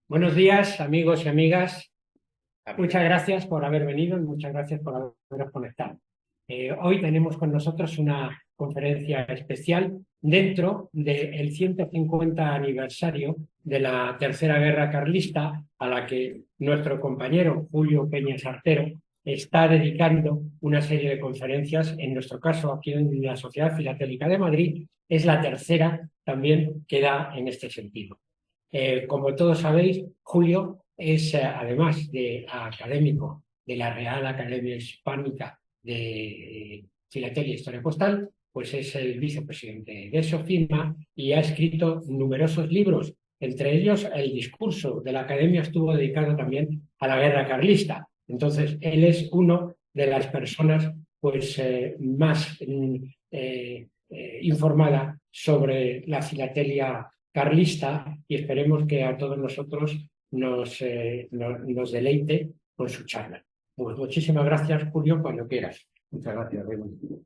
Buenos días, amigos y amigas. Muchas gracias por haber venido y muchas gracias por haberos conectado. Hoy tenemos con nosotros una conferencia especial dentro del 150 aniversario de la Tercera Guerra Carlista, a la que nuestro compañero Julio Peña Sartero está dedicando una serie de conferencias. En nuestro caso, aquí en la Sociedad Filatélica de Madrid, es la tercera también que da en este sentido. Como todos sabéis, Julio es, además de académico de la Real Academia Hispánica de Filatelia e Historia Postal, pues es el vicepresidente de SOFIMA y ha escrito numerosos libros. Entre ellos, el discurso de la Academia estuvo dedicado también a la guerra carlista. Entonces, él es uno de las personas pues, más informada sobre la filatelia carlista, y esperemos que a todos nosotros nos deleite con su charla. Pues muchísimas gracias, Julio, cuando quieras. Muchas gracias, Raymond.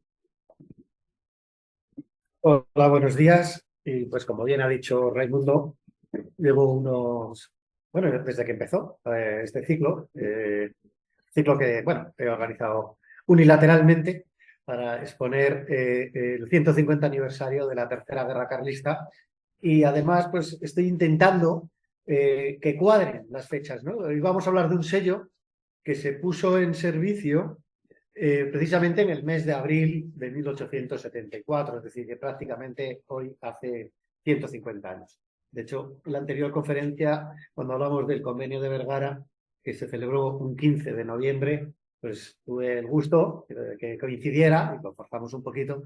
Hola, buenos días. Y pues como bien ha dicho Raimundo, bueno, desde que empezó este ciclo que, bueno, he organizado unilateralmente para exponer el 150 aniversario de la Tercera Guerra Carlista, y además pues estoy intentando que cuadren las fechas, ¿no? Hoy vamos a hablar de un sello que se puso en servicio precisamente en el mes de abril de 1874, es decir, que prácticamente hoy hace 150 años. De hecho, en la anterior conferencia, cuando hablamos del convenio de Vergara, que se celebró un 15 de noviembre, pues tuve el gusto que coincidiera, y lo forzamos un poquito,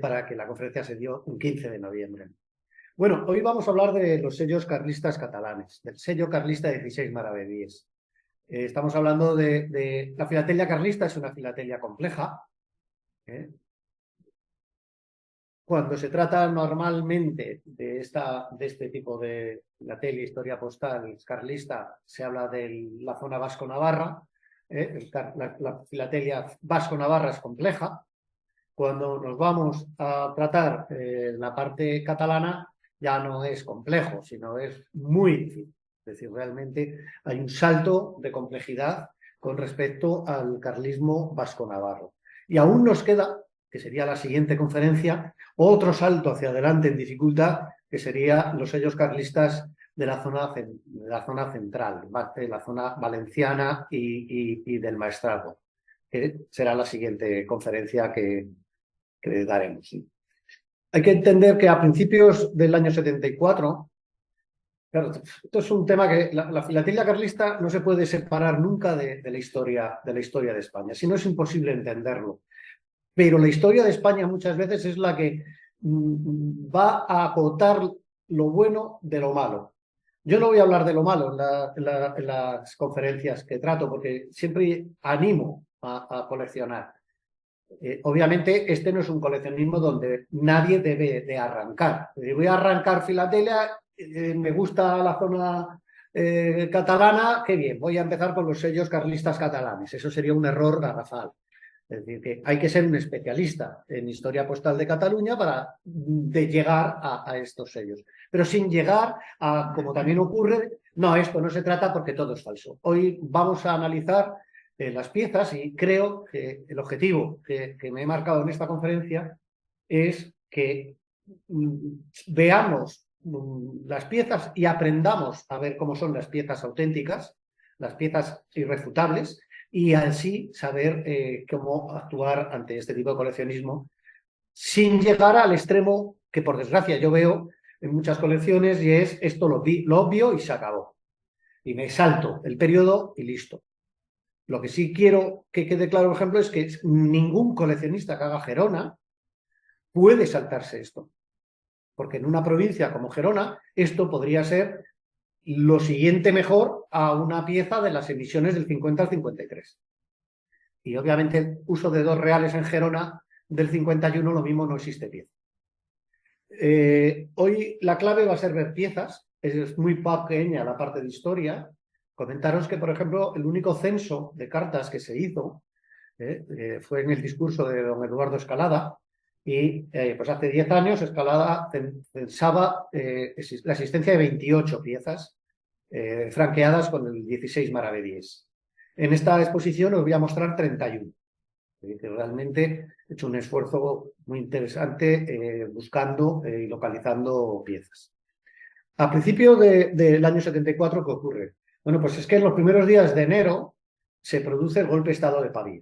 para que la conferencia se dio un 15 de noviembre. Bueno, hoy vamos a hablar de los sellos carlistas catalanes, del sello carlista 16 Maravedíes. Estamos hablando de la filatelia carlista, es una filatelia compleja. Cuando se trata normalmente de este tipo de filatelia, historia postal carlista, se habla de la zona vasco-navarra. La filatelia vasco-navarra es compleja. Cuando nos vamos a tratar la parte catalana, ya no es complejo, sino es muy difícil. Es decir, realmente hay un salto de complejidad con respecto al carlismo vasco-navarro. Y aún nos queda, que sería la siguiente conferencia, otro salto hacia adelante en dificultad, que sería los sellos carlistas de la zona central, de la zona valenciana y del Maestrazgo, que será la siguiente conferencia que daremos. ¿Sí? Hay que entender que a principios del año 74, claro, esto es un tema que la filatelia carlista no se puede separar nunca de la historia de España, si no es imposible entenderlo. Pero la historia de España muchas veces es la que va a acotar lo bueno de lo malo. Yo no voy a hablar de lo malo en las conferencias que trato, porque siempre animo a coleccionar. Obviamente este no es un coleccionismo donde nadie debe de arrancar. Voy a arrancar filatelia, me gusta la zona catalana, qué bien, voy a empezar con los sellos carlistas catalanes. Eso sería un error garrafal. Es decir, que hay que ser un especialista en historia postal de Cataluña para llegar a estos sellos. Pero sin llegar a, como también ocurre, no, esto no se trata porque todo es falso. Hoy vamos a analizar las piezas, y creo que el objetivo que me he marcado en esta conferencia es que veamos las piezas y aprendamos a ver cómo son las piezas auténticas, las piezas irrefutables, y así saber cómo actuar ante este tipo de coleccionismo sin llegar al extremo que, por desgracia, yo veo en muchas colecciones, y es esto lo obvio y se acabó. Y me salto el periodo y listo. Lo que sí quiero que quede claro, por ejemplo, es que ningún coleccionista que haga Gerona puede saltarse esto. Porque en una provincia como Gerona, esto podría ser lo siguiente mejor a una pieza de las emisiones del 50 al 53. Y obviamente el uso de 2 reales en Gerona del 51, lo mismo, no existe pieza. Hoy la clave va a ser ver piezas, es muy pequeña la parte de historia. Comentaros que, por ejemplo, el único censo de cartas que se hizo fue en el discurso de don Eduardo Escalada, y pues hace 10 años Escalada pensaba la existencia de 28 piezas franqueadas con el 16 maravedíes. En esta exposición os voy a mostrar 31. Que realmente he hecho un esfuerzo muy interesante buscando y localizando piezas. A principios del año 74, ¿qué ocurre? Bueno, pues es que en los primeros días de enero se produce el golpe de Estado de Pavía.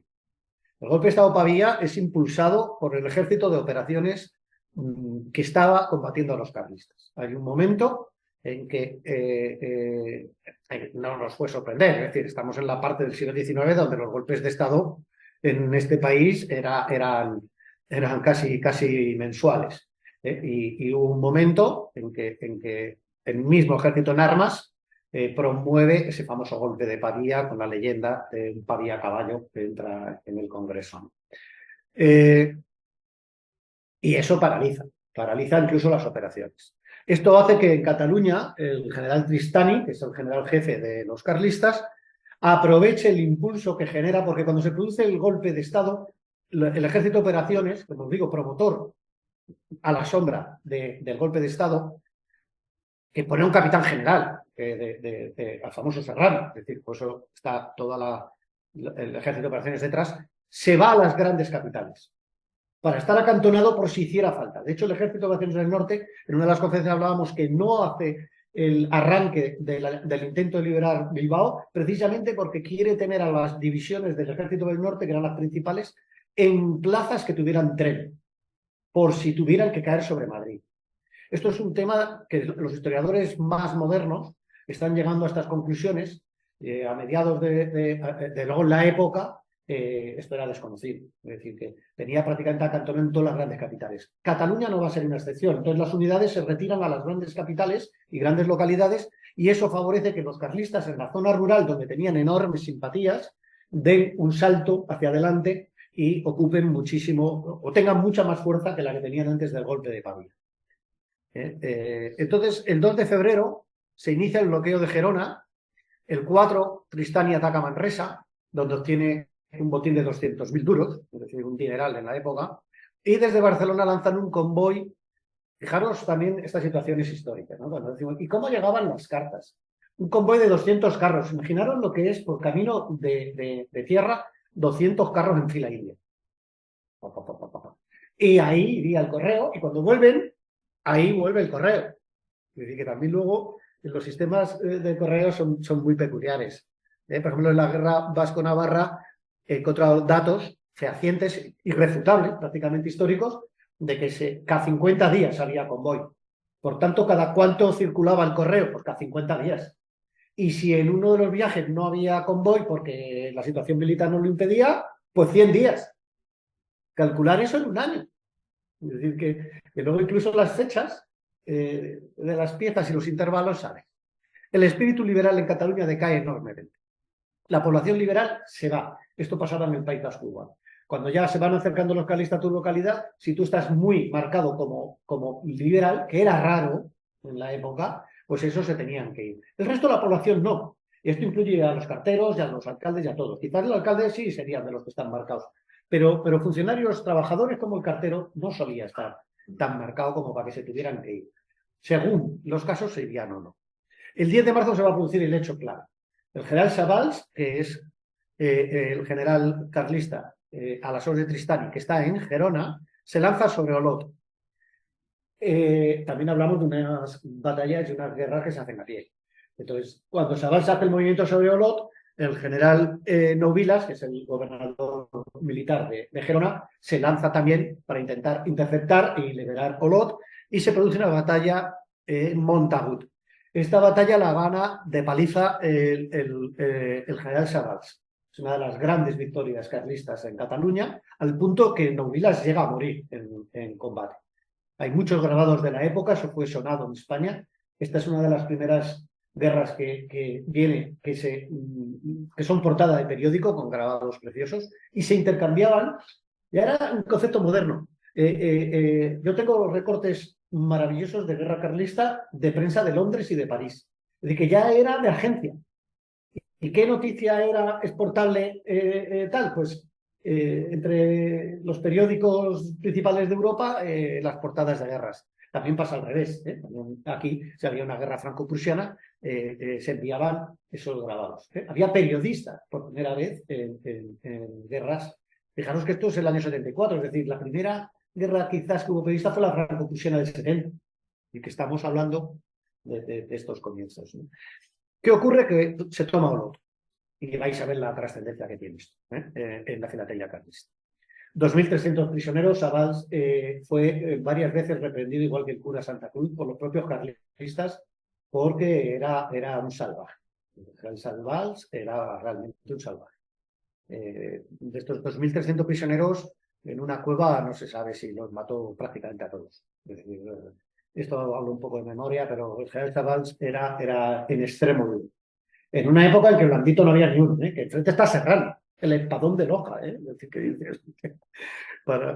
El golpe de Estado de Pavía es impulsado por el ejército de operaciones que estaba combatiendo a los carlistas. Hay un momento en que no nos puede sorprender, es decir, estamos en la parte del siglo XIX donde los golpes de Estado en este país eran casi mensuales. Y hubo un momento en que el mismo ejército en armas promueve ese famoso golpe de Pavía con la leyenda de un Pavía a caballo que entra en el Congreso. Y eso paraliza incluso las operaciones. Esto hace que en Cataluña el general Tristany, que es el general jefe de los carlistas, aproveche el impulso que genera, porque cuando se produce el golpe de Estado, el ejército de operaciones, como os digo, promotor a la sombra del golpe de Estado, que pone un capitán general, al famoso Serrano, es decir, por eso está todo el ejército de operaciones detrás, se va a las grandes capitales para estar acantonado por si hiciera falta. De hecho, el ejército de operaciones del norte, en una de las conferencias hablábamos que no hace el arranque del intento de liberar Bilbao, precisamente porque quiere tener a las divisiones del ejército del norte, que eran las principales, en plazas que tuvieran tren, por si tuvieran que caer sobre Madrid. Esto es un tema que los historiadores más modernos están llegando a estas conclusiones. A mediados de luego en la época, esto era desconocido. Es decir, que tenía prácticamente acantonado en todas las grandes capitales. Cataluña no va a ser una excepción. Entonces las unidades se retiran a las grandes capitales y grandes localidades y eso favorece que los carlistas en la zona rural, donde tenían enormes simpatías, den un salto hacia adelante y ocupen muchísimo o tengan mucha más fuerza que la que tenían antes del golpe de Pavía. Entonces, el 2 de febrero se inicia el bloqueo de Gerona. El 4, Tristany ataca Manresa, donde obtiene un botín de 200.000 duros, es decir, un dineral en la época. Y desde Barcelona lanzan un convoy. Fijaros también esta situación es histórica, ¿no? Cuando decimos, ¿y cómo llegaban las cartas? Un convoy de 200 carros. Imaginaros lo que es por camino de tierra, 200 carros en fila india. Y ahí iría el correo, y cuando vuelven, ahí vuelve el correo. Es decir, que también luego los sistemas de correo son muy peculiares. Por ejemplo, en la guerra vasco-navarra he encontrado datos fehacientes, irrefutables, prácticamente históricos, de que cada 50 días había convoy. Por tanto, ¿cada cuánto circulaba el correo? Pues cada 50 días. Y si en uno de los viajes no había convoy porque la situación militar no lo impedía, pues 100 días. Calcular eso en un año. Es decir, que luego incluso las fechas de las piezas y los intervalos saben. El espíritu liberal en Cataluña decae enormemente. La población liberal se va. Esto pasaba en el País Vasco igual. Cuando ya se van acercando los carlistas a tu localidad, si tú estás muy marcado como liberal, que era raro en la época, pues esos se tenían que ir. El resto de la población no. Esto incluye a los carteros y a los alcaldes y a todos. Quizás los alcaldes sí serían de los que están marcados. Pero funcionarios, trabajadores como el cartero, no solía estar tan marcado como para que se tuvieran que ir. Según los casos, se irían o no. El 10 de marzo se va a producir el hecho clave. El general Savals, que es el general carlista a las órdenes de Tristany, que está en Gerona, se lanza sobre Olot. También hablamos de unas batallas y unas guerras que se hacen a pie. Entonces, cuando Savals hace el movimiento sobre Olot, el general Nouvilas, que es el gobernador militar de Gerona, se lanza también para intentar interceptar y liberar Olot, y se produce una batalla en Montagut. Esta batalla la gana de paliza el general Savals. Es una de las grandes victorias carlistas en Cataluña, al punto que Nouvilas llega a morir en combate. Hay muchos grabados de la época, eso fue sonado en España. Esta es una de las primeras guerras que son portada de periódico con grabados preciosos y se intercambiaban. Ya era un concepto moderno. Yo tengo recortes maravillosos de guerra carlista de prensa de Londres y de París. Es decir, que ya era de agencia. ¿Y qué noticia era exportable tal? Pues entre los periódicos principales de Europa las portadas de guerras. También pasa al revés. También aquí, si había una guerra franco-prusiana, se enviaban esos grabados. Había periodistas por primera vez en guerras. Fijaros que esto es el año 74, es decir, la primera guerra quizás que hubo periodista fue la franco-prusiana del 70, y que estamos hablando de estos comienzos, ¿no? ¿Qué ocurre? Que se toma Olot, y vais a ver la trascendencia que tiene esto en la filatelia carlista. 2.300 prisioneros. Savals fue varias veces reprendido, igual que el cura Santa Cruz, por los propios carlistas, porque era un salvaje. El Savals era realmente un salvaje. De estos 2.300 prisioneros, en una cueva no se sabe si los mató prácticamente a todos. Es decir, esto hablo un poco de memoria, pero el general Savals era en extremo duro. En una época en que Blandito no había ni uno, que enfrente está Serrano, el espadón de Loja. Es decir, que dices,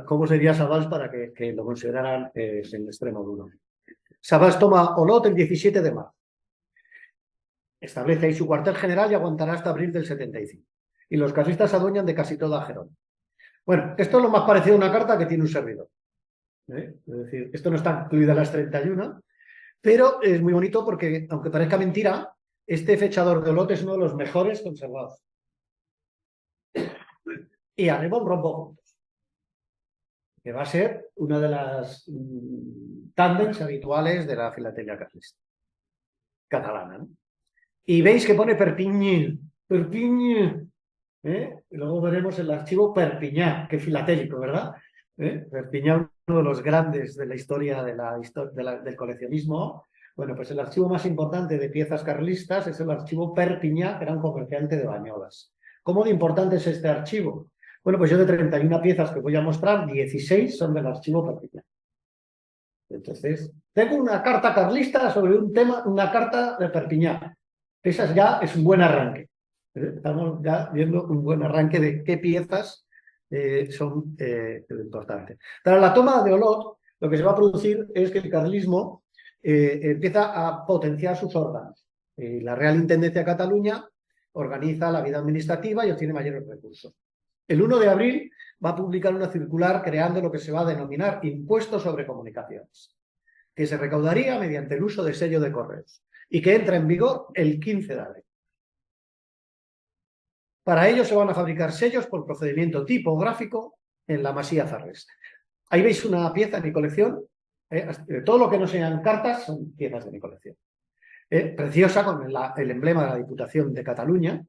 ¿cómo sería Savals para que lo consideraran en extremo duro? Savals toma Olot el 17 de marzo. Establece ahí su cuartel general y aguantará hasta abril del 75. Y los carlistas se adueñan de casi toda Gerona. Bueno, esto es lo más parecido a una carta que tiene un servidor. Es decir, esto no está incluido en las 31, pero es muy bonito porque, aunque parezca mentira, este fechador de Olot es uno de los mejores conservados. Y arriba un rompopuntos, que va a ser una de las tándens habituales de la filatelia carlista catalana, ¿no? Y veis que pone Perpiñán. Perpiñán. Y luego veremos el archivo Perpiñán, que filatélico, ¿verdad? Perpiñán, uno de los grandes de la historia del coleccionismo. Bueno, pues el archivo más importante de piezas carlistas es el archivo Perpiñán, que era un comerciante de Bañolas. ¿Cómo de importante es este archivo? Bueno, pues yo de 31 piezas que voy a mostrar, 16 son del archivo Perpiñán. Entonces, tengo una carta carlista sobre un tema, una carta de Perpiñán. Esa ya es un buen arranque. Estamos ya viendo un buen arranque de qué piezas son importantes. Tras la toma de Olot, lo que se va a producir es que el carlismo empieza a potenciar sus órganos. La Real Intendencia de Cataluña organiza la vida administrativa y obtiene mayores recursos. El 1 de abril va a publicar una circular creando lo que se va a denominar Impuesto sobre Comunicaciones, que se recaudaría mediante el uso de sello de correos y que entra en vigor el 15 de abril. Para ello se van a fabricar sellos por procedimiento tipográfico en la masía Farrés. Ahí veis una pieza de mi colección. Todo lo que no sean cartas son piezas de mi colección. Preciosa, con el emblema de la Diputación de Cataluña.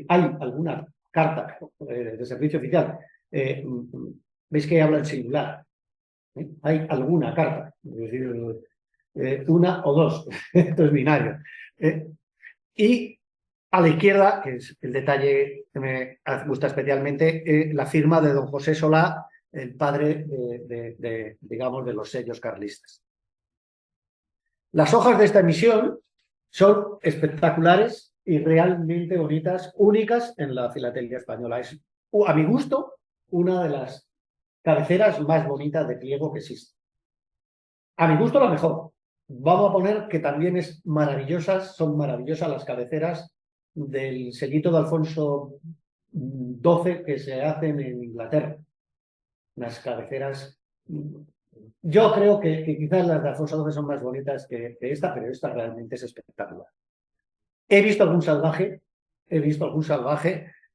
Hay alguna carta de servicio oficial. Veis que habla en singular. Hay alguna carta, es decir, una o dos. Esto es binario. Y a la izquierda, que es el detalle que me gusta especialmente, la firma de don José Solá, el padre digamos, de los sellos carlistas. Las hojas de esta emisión son espectaculares y realmente bonitas, únicas en la filatelia española. Es, a mi gusto, una de las cabeceras más bonitas de pliego que existe. A mi gusto, la mejor. Vamos a poner que también son maravillosas las cabeceras del sellito de Alfonso XII que se hacen en Inglaterra. Las cabeceras, yo creo que quizás las de Alfonso XII son más bonitas que esta, pero esta realmente es espectacular. He visto algún salvaje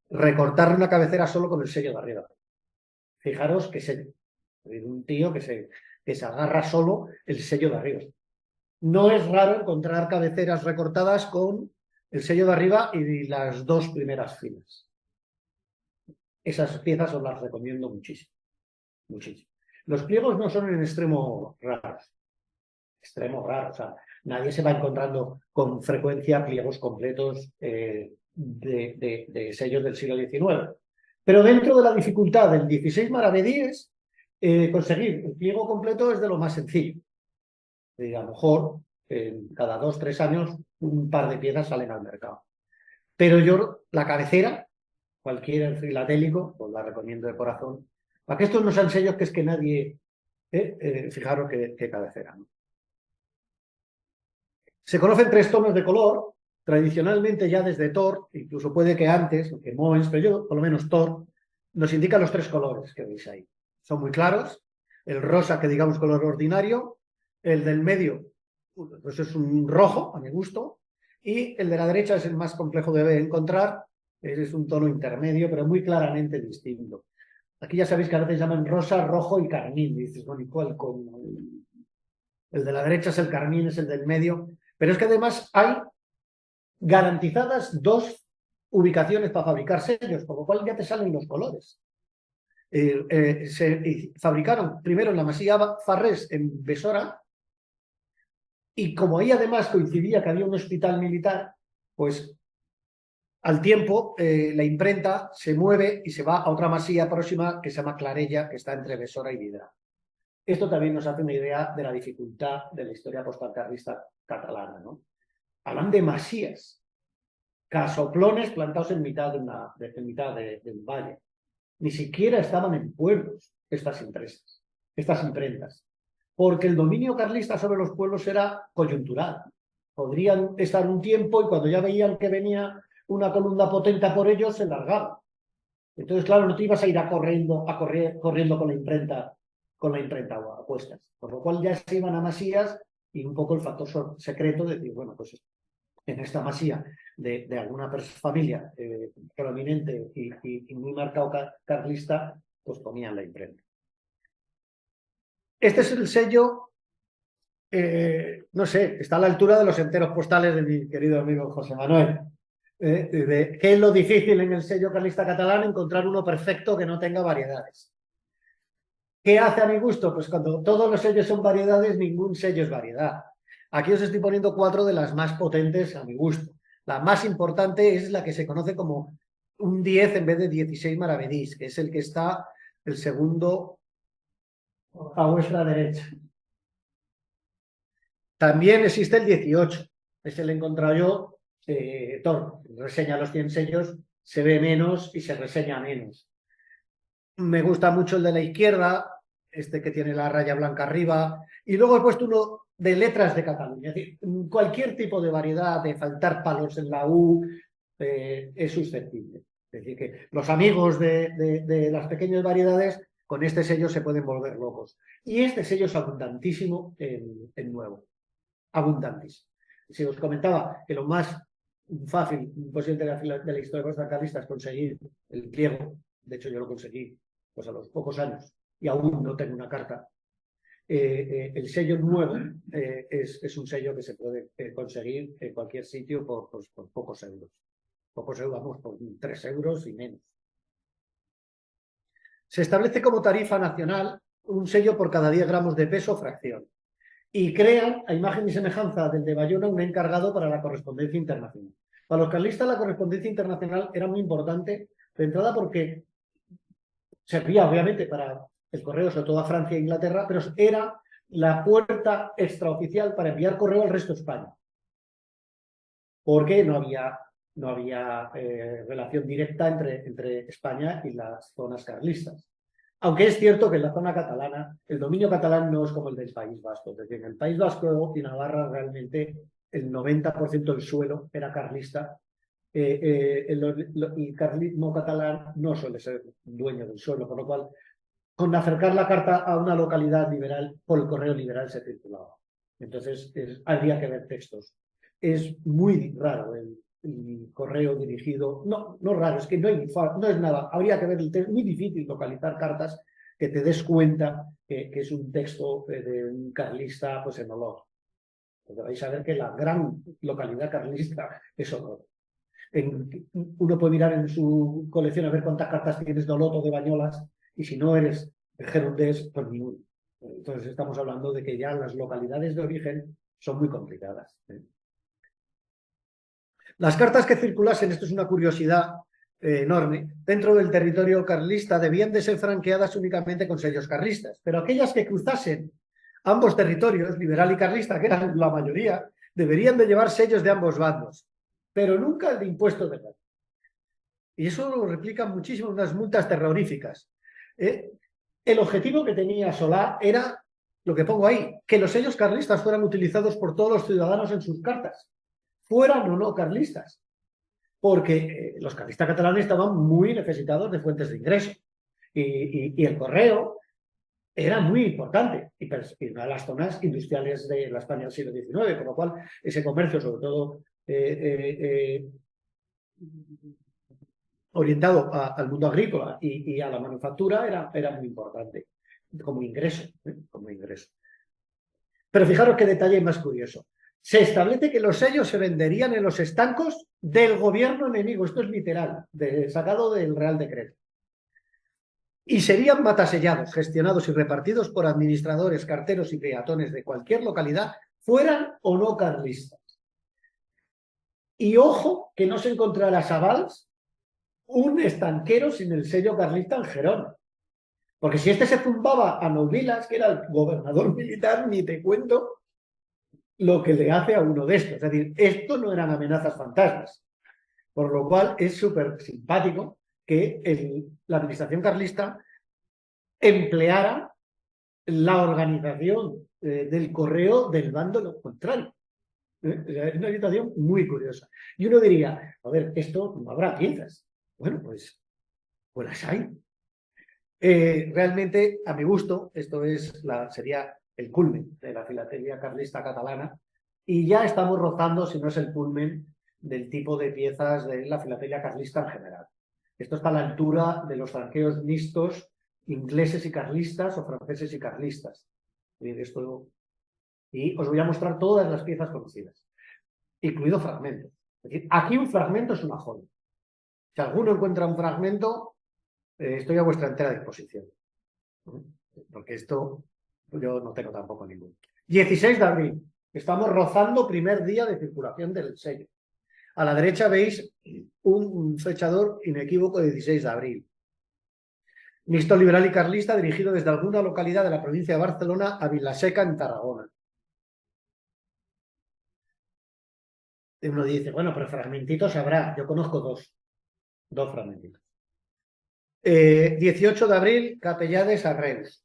recortar una cabecera solo con el sello de arriba. Fijaros que sello. Un tío que se agarra solo el sello de arriba. No es raro encontrar cabeceras recortadas con el sello de arriba y las dos primeras filas. Esas piezas os las recomiendo muchísimo. Muchísimo. Los pliegos no son en extremo raros. Extremo raro. O sea, nadie se va encontrando con frecuencia pliegos completos de sellos del siglo XIX. Pero dentro de la dificultad del 16 maravedíes, conseguir el pliego completo es de lo más sencillo. Y a lo mejor cada 2 o 3 años un par de piezas salen al mercado. Pero yo la cabecera, cualquier filatélico, pues la recomiendo de corazón. Para que estos no sean sellos que es que nadie... fijaros qué cabecera, ¿no? Se conocen 3 tonos de color, tradicionalmente ya desde Thor, incluso puede que antes, que Moens, pero yo por lo menos Thor, nos indica los tres colores que veis ahí. Son muy claros. El rosa, que digamos color ordinario, el del medio, pues es un rojo, a mi gusto, y el de la derecha es el más complejo de encontrar, es un tono intermedio, pero muy claramente distinto. Aquí ya sabéis que a veces llaman rosa, rojo y carmín. Y dices, bueno, ¿y cuál? El de la derecha es el carmín, es el del medio. Pero es que además hay garantizadas dos ubicaciones para fabricar sellos, por lo cual ya te salen los colores. Se fabricaron primero en la Masía Farrés en Besora, y como ahí además coincidía que había un hospital militar, pues al tiempo la imprenta se mueve y se va a otra masía próxima que se llama Clarella, que está entre Besora y Vidrà. Esto también nos hace una idea de la dificultad de la historia postalcarlista catalana, ¿no? Hablan de masías, casoplones plantados en mitad del valle. Ni siquiera estaban en pueblos estas empresas, estas imprentas, porque el dominio carlista sobre los pueblos era coyuntural. Podrían estar un tiempo y cuando ya veían que venía una columna potente por ellos, se largaban. Entonces, claro, no te ibas a ir corriendo con la imprenta a cuestas. Por lo cual ya se iban a masías y un poco el factor secreto de decir, bueno, pues en esta masía de alguna familia prominente y muy marcado carlista, pues ponían la imprenta. Este es el sello, no sé, está a la altura de los enteros postales de mi querido amigo José Manuel. ¿Qué es lo difícil en el sello carlista catalán? Encontrar uno perfecto que no tenga variedades. ¿Qué hace a mi gusto? Pues cuando todos los sellos son variedades, ningún sello es variedad. Aquí os estoy poniendo 4 de las más potentes a mi gusto. La más importante es la que se conoce como un 10 en vez de 16 maravedís, que es el que está el segundo a vuestra derecha. También existe el 18, ese lo he encontrado yo. Reseña los 100 sellos, se ve menos y se reseña menos. Me gusta mucho el de la izquierda, este que tiene la raya blanca arriba, y luego he puesto uno de letras de Cataluña. Es decir, cualquier tipo de variedad, de faltar palos en la U, es susceptible. Es decir, que los amigos de las pequeñas variedades con este sello se pueden volver locos. Y este sello es abundantísimo en nuevo. Abundantísimo. Si os comentaba que lo más fácil, posible de la historia postalcarlista es conseguir el pliego, de hecho yo lo conseguí pues a los pocos años y aún no tengo una carta. El sello nuevo es un sello que se puede conseguir en cualquier sitio por pocos euros. Pocos euros, vamos, por 3 euros y menos. Se establece como tarifa nacional un sello por cada 10 gramos de peso o fracción. Y crean, a imagen y semejanza del de Bayona, un encargado para la correspondencia internacional. Para los carlistas la correspondencia internacional era muy importante, de entrada porque servía obviamente para el correo, sobre todo a Francia e Inglaterra, pero era la puerta extraoficial para enviar correo al resto de España. Porque no había relación directa entre España y las zonas carlistas. Aunque es cierto que en la zona catalana, el dominio catalán no es como el del País Vasco. Es decir, en el País Vasco y Navarra realmente el 90% del suelo era carlista. El carlismo catalán no suele ser dueño del suelo, por lo cual, con acercar la carta a una localidad liberal, por el correo liberal se circulaba. Entonces, habría que ver textos. Es muy raro el correo dirigido, no raro, es que no es nada, habría que ver el texto, muy difícil localizar cartas que te des cuenta que es un texto de un carlista pues en Olot. Porque vais a ver que la gran localidad carlista es Olot. Uno puede mirar en su colección a ver cuántas cartas tienes de Olot o de Bañolas, y si no eres gerundés, pues ni uno. Entonces estamos hablando de que ya las localidades de origen son muy complicadas. Las cartas que circulasen, esto es una curiosidad enorme, dentro del territorio carlista debían de ser franqueadas únicamente con sellos carlistas, pero aquellas que cruzasen ambos territorios, liberal y carlista, que eran la mayoría, deberían de llevar sellos de ambos bandos, pero nunca el de impuesto de renta. Y eso lo replican muchísimo unas multas terroríficas. El objetivo que tenía Solá era, lo que pongo ahí, que los sellos carlistas fueran utilizados por todos los ciudadanos en sus cartas, fueran o no carlistas, porque los carlistas catalanes estaban muy necesitados de fuentes de ingreso. Y el correo era muy importante y una de las zonas industriales de la España del siglo XIX, por lo cual ese comercio, sobre todo orientado al mundo agrícola y a la manufactura, era muy importante como ingreso, como ingreso. Pero fijaros qué detalle más curioso. Se establece que los sellos se venderían en los estancos del gobierno enemigo. Esto es literal, sacado del Real Decreto. Y serían matasellados, gestionados y repartidos por administradores, carteros y peatones de cualquier localidad, fueran o no carlistas. Y ojo que no se encontrará a Savals un estanquero sin el sello carlista en Gerona. Porque si este se zumbaba a Novilas, que era el gobernador militar, ni te cuento lo que le hace a uno de estos. Es decir, esto no eran amenazas fantasmas. Por lo cual es súper simpático que la administración carlista empleara la organización del correo del bando lo contrario. Es una situación muy curiosa. Y uno diría, a ver, esto no habrá piezas. Bueno, pues las hay. Realmente, a mi gusto, esto sería el culmen de la filatelia carlista catalana y ya estamos rozando, si no es el culmen, del tipo de piezas de la filatelia carlista en general. Esto está a la altura de los franqueos mixtos ingleses y carlistas o franceses y carlistas. Y os voy a mostrar todas las piezas conocidas, incluido fragmentos. Es decir, aquí un fragmento es una joya. Si alguno encuentra un fragmento, estoy a vuestra entera disposición. Porque esto yo no tengo tampoco ninguno. 16 de abril. Estamos rozando primer día de circulación del sello. A la derecha veis un fechador inequívoco de 16 de abril. Mixto liberal y carlista dirigido desde alguna localidad de la provincia de Barcelona a Vilaseca, en Tarragona. Y uno dice, bueno, pero fragmentitos habrá. Yo conozco dos fragmentitos. 18 de abril, Capellades a Reus.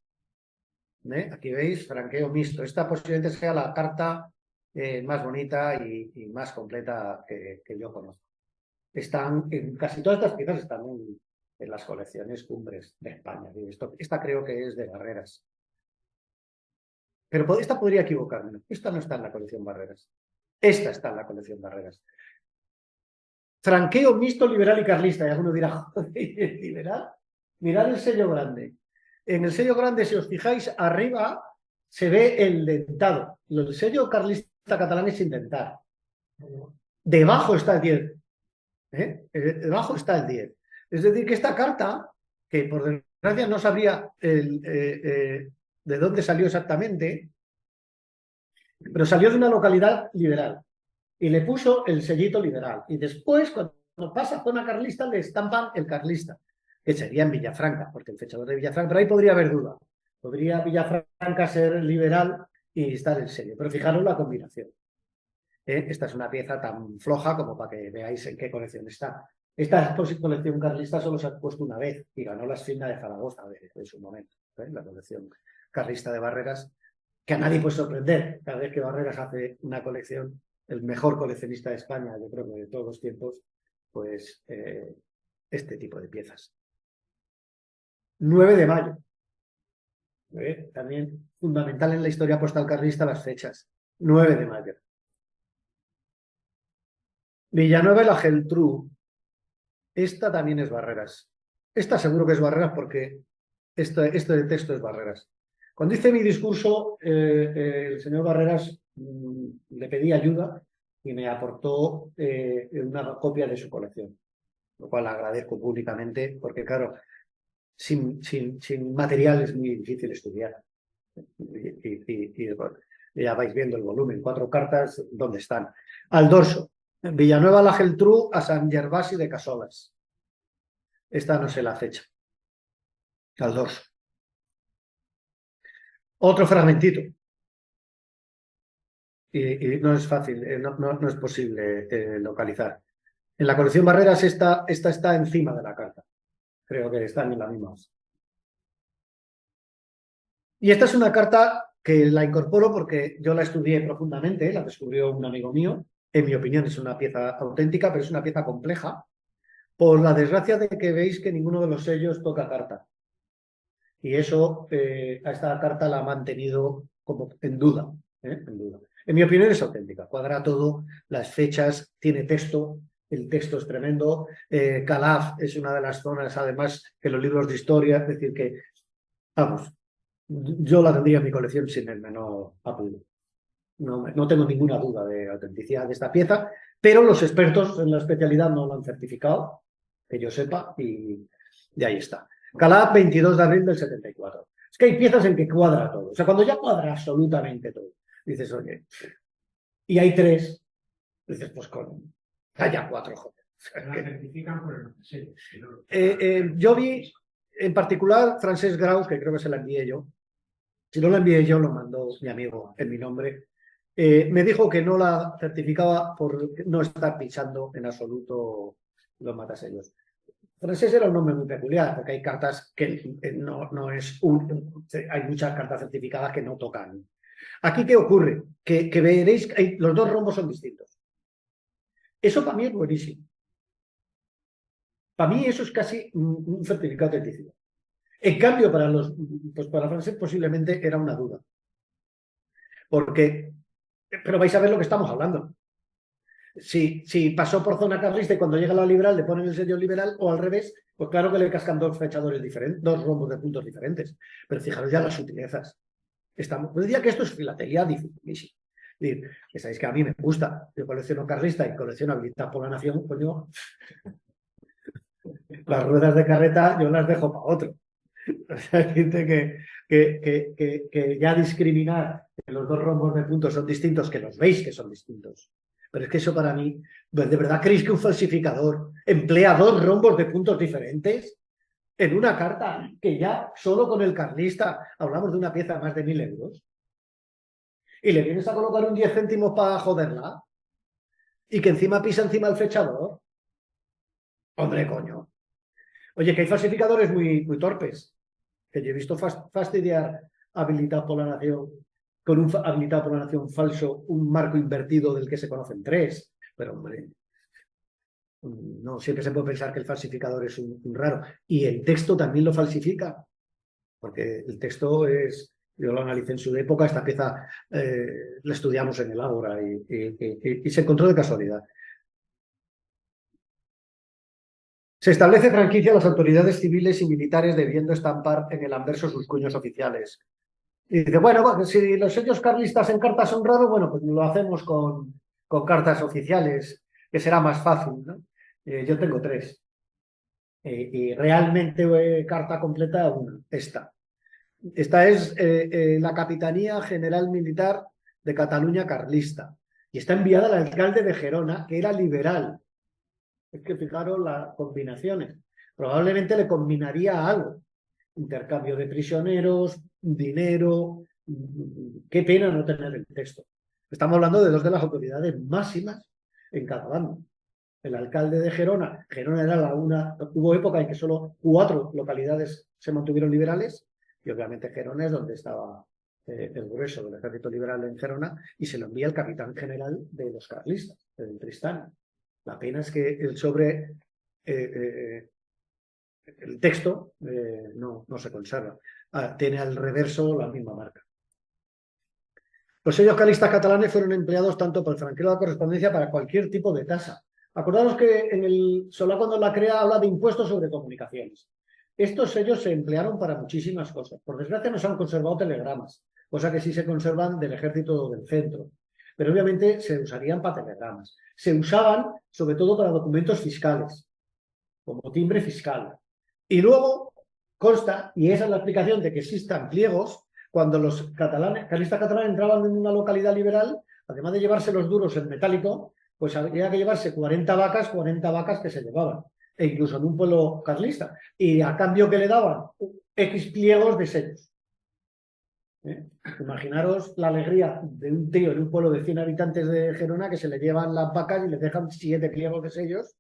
Aquí veis, franqueo mixto. Esta posiblemente sea la carta más bonita y más completa que yo conozco. Casi todas estas piezas están en las colecciones cumbres de España. Esta creo que es de Barreras. Pero esta podría equivocarme. Esta no está en la colección Barreras. Esta está en la colección Barreras. Franqueo mixto, liberal y carlista. Y alguno dirá, joder, ¿liberal? Mirad el sello grande. En el sello grande, si os fijáis, arriba se ve el dentado. El sello carlista catalán es sin dentar. Debajo está el 10. Debajo está el 10. Es decir, que esta carta, que por desgracia no sabría de dónde salió exactamente, pero salió de una localidad liberal y le puso el sellito liberal. Y después, cuando pasa a zona carlista, le estampan el carlista, que sería en Villafranca, porque el fechador de Villafranca, pero ahí podría haber duda. Podría Villafranca ser liberal y estar el sello. Pero fijaros la combinación. Esta es una pieza tan floja como para que veáis en qué colección está. Esta colección carlista solo se ha puesto una vez y ganó la Esfinda de Zaragoza en su momento. La colección carlista de Barreras, que a nadie puede sorprender. Cada vez que Barreras hace una colección, el mejor coleccionista de España, yo creo que de todos los tiempos, pues este tipo de piezas. 9 de mayo. También fundamental en la historia postal carlista las fechas. 9 de mayo. Villanueva y la Geltrú. Esta también es Barreras. Esta seguro que es Barreras porque este de texto es Barreras. Cuando hice mi discurso, el señor Barreras le pedí ayuda y me aportó una copia de su colección, lo cual agradezco públicamente porque, claro, sin material es muy difícil estudiar. Y ya vais viendo el volumen, 4 cartas, ¿dónde están? Al dorso. Villanueva la Geltrú a San Gervasi de Casolas. Esta no sé la fecha. Al dorso. Otro fragmentito. Y no es fácil, no es posible localizar. En la colección Barreras esta está encima de la carta. Creo que están en la misma. Y esta es una carta que la incorporo porque yo la estudié profundamente, la descubrió un amigo mío. En mi opinión es una pieza auténtica, pero es una pieza compleja, por la desgracia de que veis que ninguno de los sellos toca carta. Y eso a esta carta la ha mantenido como en duda, en duda. En mi opinión es auténtica, cuadra todo, las fechas, tiene texto, el texto es tremendo. Calaf es una de las zonas, además, que los libros de historia, es decir, que, vamos, yo la tendría en mi colección sin el menor apuro. No tengo ninguna duda de la autenticidad de esta pieza, pero los expertos en la especialidad no lo han certificado, que yo sepa, y de ahí está. Calaf, 22 de abril del 74. Es que hay piezas en que cuadra todo. O sea, cuando ya cuadra absolutamente todo, dices, oye, y hay tres, dices, pues con, haya cuatro, joder. La certifican por el sello. Yo vi, en particular, Francesc Graus, que creo que se la envié yo. Si no la envié yo, lo mandó mi amigo en mi nombre. Me dijo que no la certificaba por no estar pinchando en absoluto los matasellos. Francés era un nombre muy peculiar, porque hay cartas que no es un... Hay muchas cartas certificadas que no tocan. Aquí, ¿qué ocurre? Que veréis que los dos rombos son distintos. Eso para mí es buenísimo. Para mí eso es casi un certificado de autenticidad. En cambio, para Francés posiblemente era una duda. Porque, pero vais a ver lo que estamos hablando. Si pasó por zona carlista y cuando llega a la liberal le ponen el sello liberal o al revés, pues claro que le cascan dos fechadores diferentes, dos rombos de puntos diferentes. Pero fijaros ya las sutilezas. Yo diría que esto es filatelía dificilísima. Es decir, que sabéis que a mí me gusta. Yo colecciono carlista y colecciono habilidad por la nación, coño. Las ruedas de carreta yo las dejo para otro. O sea, hay gente que ya discriminar que los dos rombos de puntos son distintos, que los veis que son distintos. Pero es que eso para mí, ¿de verdad creéis que un falsificador emplea dos rombos de puntos diferentes en una carta que ya solo con el carlista hablamos de una pieza de más de 1.000 euros? Y le vienes a colocar un 10 céntimos para joderla y que encima pisa encima el fechador. Hombre, coño. Oye, que hay falsificadores muy torpes, que yo he visto fastidiar habilitado por la nación, con un habilitado por la nación falso, un marco invertido del que se conocen tres. Pero, hombre, no siempre se puede pensar que el falsificador es un raro. Y el texto también lo falsifica, porque el texto es, yo lo analicé en su época, esta pieza la estudiamos en el Ágora y se encontró de casualidad. Se establece franquicia a las autoridades civiles y militares debiendo estampar en el anverso sus cuños oficiales. Y dice, bueno, si los sellos carlistas en cartas son raros, bueno, pues lo hacemos con cartas oficiales, que será más fácil, ¿no? Yo tengo tres. Y realmente carta completa una, esta. Esta es la Capitanía General Militar de Cataluña carlista. Y está enviada al alcalde de Gerona, que era liberal. Es que fijaros las combinaciones. Probablemente le combinaría algo. Intercambio de prisioneros, dinero. Qué pena no tener el texto. Estamos hablando de dos de las autoridades máximas en Cataluña. El alcalde de Gerona. Gerona era hubo época en que solo 4 localidades se mantuvieron liberales, y obviamente Gerona es donde estaba el grueso del ejército liberal en Gerona, y se lo envía el capitán general de los carlistas, del Tristán. La pena es que el sobre el texto no se conserva. Tiene al reverso la misma marca. Los sellos carlistas catalanes fueron empleados tanto por el franqueo de la correspondencia para cualquier tipo de tasa. Acordaros que en el Solá, cuando la crea, habla de impuestos sobre comunicaciones. Estos sellos se emplearon para muchísimas cosas. Por desgracia no se han conservado telegramas, cosa que sí se conservan del ejército del centro. Pero obviamente se usarían para telegramas. Se usaban sobre todo para documentos fiscales, como timbre fiscal. Y luego consta, y esa es la explicación de que existan pliegos, cuando los carlistas catalanes entraban en una localidad liberal, además de llevarse los duros en metálico, pues había que llevarse 40 vacas que se llevaban, e incluso en un pueblo carlista. Y a cambio que le daban X pliegos de sellos. Imaginaros la alegría de un tío en un pueblo de 100 habitantes de Gerona que se le llevan las vacas y le dejan 7 pliegos de sellos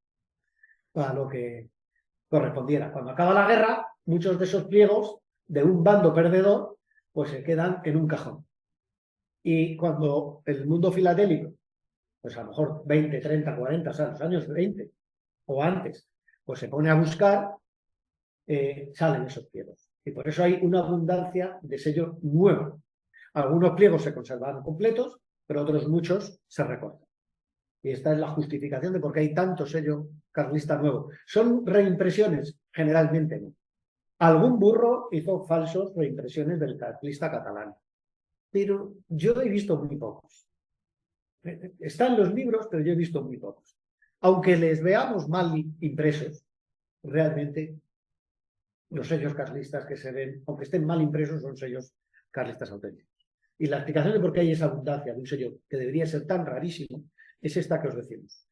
para lo que correspondiera. Cuando acaba la guerra, muchos de esos pliegos de un bando perdedor pues se quedan en un cajón. Y cuando el mundo filatélico, pues a lo mejor 20, 30, 40, o sea, los años 20 o antes, pues se pone a buscar, salen esos pliegos. Y por eso hay una abundancia de sello nuevo. Algunos pliegos se conservan completos, pero otros muchos se recortan. Y esta es la justificación de por qué hay tanto sello carlista nuevo. ¿Son reimpresiones? Generalmente no. Algún burro hizo falsos reimpresiones del carlista catalán, pero yo he visto muy pocos. Están los libros, pero yo he visto muy pocos. Aunque les veamos mal impresos, realmente los sellos carlistas que se ven, aunque estén mal impresos, son sellos carlistas auténticos. Y la explicación de por qué hay esa abundancia de un sello que debería ser tan rarísimo es esta que os decimos.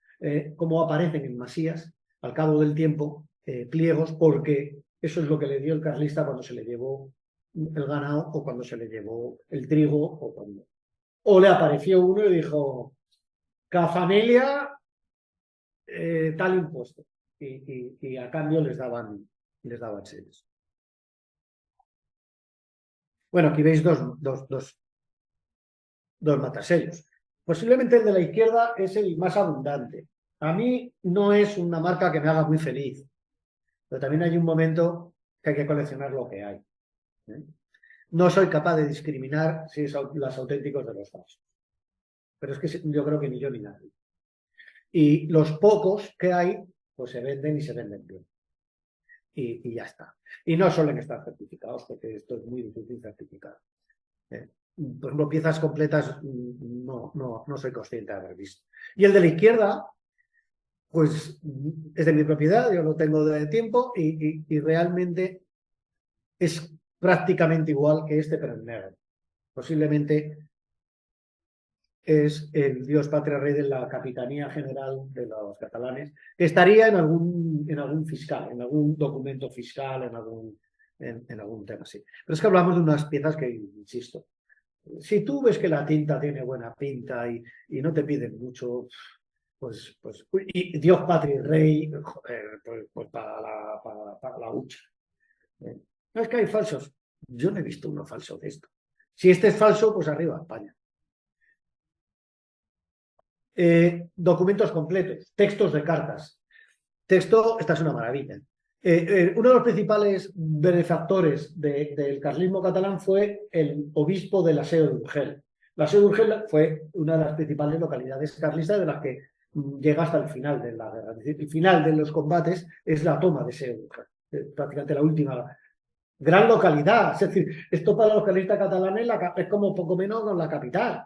Cómo aparecen en masías, al cabo del tiempo, pliegos, porque eso es lo que le dio el carlista cuando se le llevó el ganado o cuando se le llevó el trigo o le apareció uno y dijo, cada familia tal impuesto. Y a cambio les daban sellos. Bueno, aquí veis dos matasellos. Posiblemente el de la izquierda es el más abundante. A mí no es una marca que me haga muy feliz, pero también hay un momento que hay que coleccionar lo que hay. No soy capaz de discriminar si son los auténticos de los falsos. Pero es que yo creo que ni yo ni nadie. Y los pocos que hay, pues se venden y se venden bien. Y ya está. Y no suelen estar certificados, porque esto es muy difícil certificar. Por ejemplo, piezas completas no soy consciente de haber visto. Y el de la izquierda, pues es de mi propiedad, yo lo tengo de tiempo y realmente es prácticamente igual que este, pero en negro. Posiblemente es el Dios Patria Rey de la Capitanía General de los catalanes, que estaría en algún fiscal, en algún documento fiscal, en algún tema así. Pero es que hablamos de unas piezas que, insisto, si tú ves que la tinta tiene buena pinta y no te piden mucho, pues y Dios, Patria y Rey, joder, pues para la hucha. No es que hay falsos. Yo no he visto uno falso de esto. Si este es falso, pues arriba España. Documentos completos, textos de cartas. Esta es una maravilla. Uno de los principales benefactores del carlismo catalán fue el obispo de la Seu d'Urgell. La Seu d'Urgell fue una de las principales localidades carlistas de las que llega hasta el final de la guerra. Es decir, el final de los combates es la toma de Seu d'Urgell, prácticamente la última gran localidad. Es decir, esto para los carlistas catalanes es como poco menos con la capital.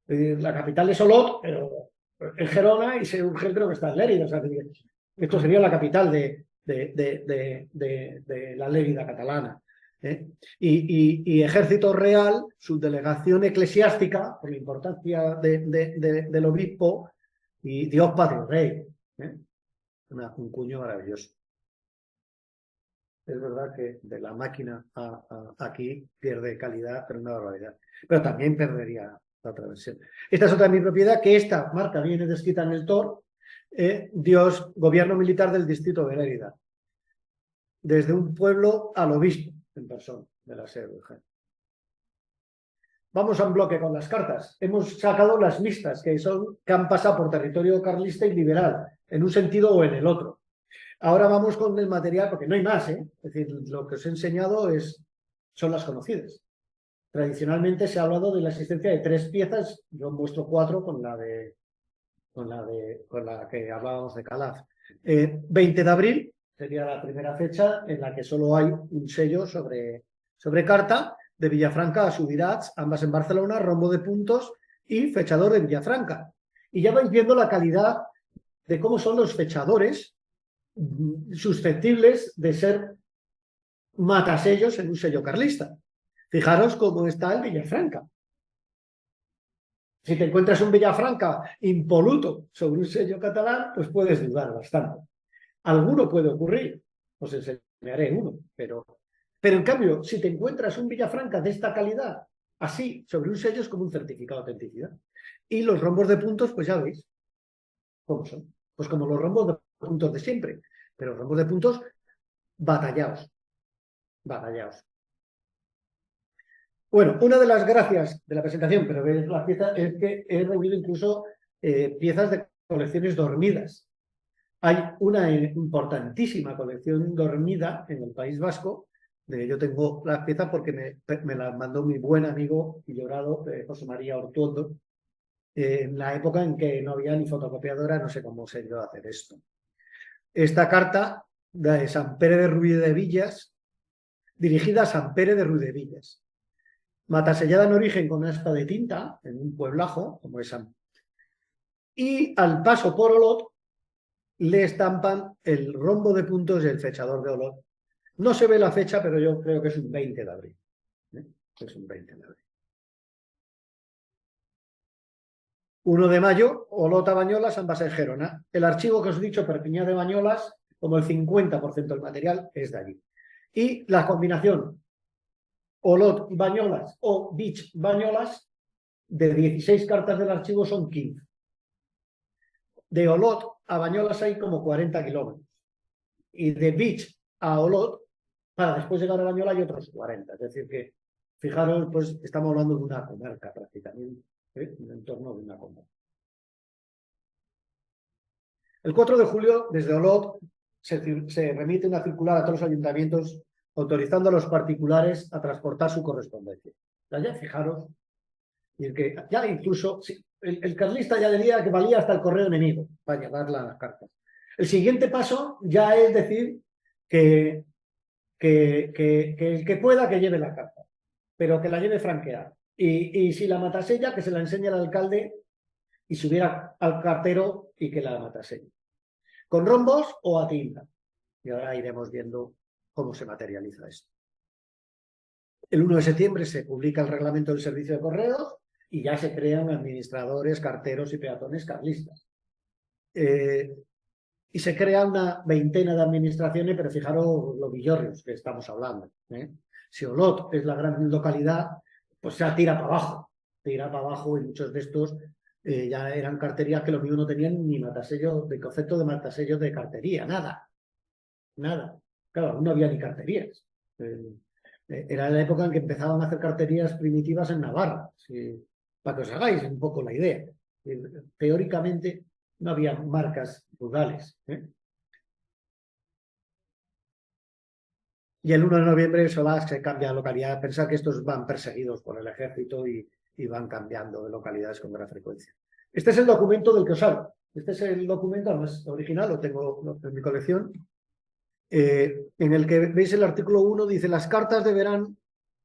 La capital es Olot, pero en Gerona, y Seu d'Urgell creo que está en Lérida. O sea, esto sería la capital de la Lérida catalana. Y Ejército Real, su delegación eclesiástica, por la importancia del obispo, y Dios, Patria y Rey. Un cuño maravilloso. Es verdad que de la máquina a aquí pierde calidad, pero una barbaridad. Pero también perdería la otra versión. Esta es otra de mi propiedad, que esta marca viene descrita en el TOR. Dios, gobierno militar del distrito de Lérida. Desde un pueblo al obispo en persona de la Seu d'Urgell. Vamos a un bloque con las cartas. Hemos sacado las mixtas, que han pasado por territorio carlista y liberal, en un sentido o en el otro. Ahora vamos con el material, porque no hay más, Es decir, lo que os he enseñado son las conocidas. Tradicionalmente se ha hablado de la existencia de 3 piezas, yo muestro 4 con la que hablábamos de Calaf. 20 de abril sería la primera fecha en la que solo hay un sello sobre carta de Villafranca a Subirats, ambas en Barcelona, rombo de puntos y fechador de Villafranca. Y ya vais viendo la calidad de cómo son los fechadores susceptibles de ser matasellos en un sello carlista. Fijaros cómo está el Villafranca. Si te encuentras un Villafranca impoluto sobre un sello catalán, pues puedes dudar bastante. Alguno puede ocurrir, os enseñaré uno, pero en cambio, si te encuentras un Villafranca de esta calidad, así, sobre un sello, es como un certificado de autenticidad. Y los rombos de puntos, pues ya veis cómo son. Pues como los rombos de puntos de siempre, pero rombos de puntos batallados. Bueno, una de las gracias de la presentación, pero veis las piezas, es que he reunido incluso piezas de colecciones dormidas. Hay una importantísima colección dormida en el País Vasco Yo tengo las piezas porque me las mandó mi buen amigo y llorado José María Ortuondo, en la época en que no había ni fotocopiadora, no sé cómo se iba a hacer esto. Esta carta de San Pere de Ruiz de Villas, dirigida a San Pere de Ruiz de Villas. Matasellada en origen con una aspa de tinta, en un pueblajo, como es San. Y al paso por Olot, le estampan el rombo de puntos y el fechador de Olot. No se ve la fecha, pero yo creo que es un 20 de abril. Es un 20 de abril. 1 de mayo, Olot a Bañolas, ambas en Gerona. El archivo que os he dicho, Perpiñá de Bañolas, como el 50% del material es de allí. Y la combinación Olot Bañolas o Vich Bañolas, de 16 cartas del archivo son 15. De Olot a Bañolas hay como 40 kilómetros. Y de Vich a Olot, para después llegar a Bañola hay otros 40. Es decir que, fijaros, pues estamos hablando de una comarca prácticamente, en entorno de una comarca. El 4 de julio, desde Olot, se remite una circular a todos los ayuntamientos autorizando a los particulares a transportar su correspondencia. Ya fijaros, y el que ya incluso el carlista ya diría que valía hasta el correo enemigo para llevar las cartas. El siguiente paso ya es decir que el que pueda que lleve la carta, pero que la lleve franqueada. Y si la matasella, que se la enseñe al alcalde y subiera al cartero y que la matasella. ¿Con rombos o a tinta? Y ahora iremos viendo cómo se materializa esto. El 1 de septiembre se publica el reglamento del servicio de correos y ya se crean administradores, carteros y peatones carlistas. Y se crea una veintena de administraciones, pero fijaros los villorrios que estamos hablando. Si Olot es la gran localidad, pues ya tira para abajo y muchos de estos ya eran carterías que los míos no tenían ni matasello, de concepto de matasello de cartería, nada. Claro, no había ni carterías. Era la época en que empezaban a hacer carterías primitivas en Navarra, para que os hagáis un poco la idea. Teóricamente no había marcas rurales. Y el 1 de noviembre se cambia de localidad. Pensad que estos van perseguidos por el ejército y van cambiando de localidades con gran frecuencia. Este es el documento del que os hablo. Este es el documento, además original, lo tengo en mi colección, en el que veis el artículo 1, dice: las cartas deberán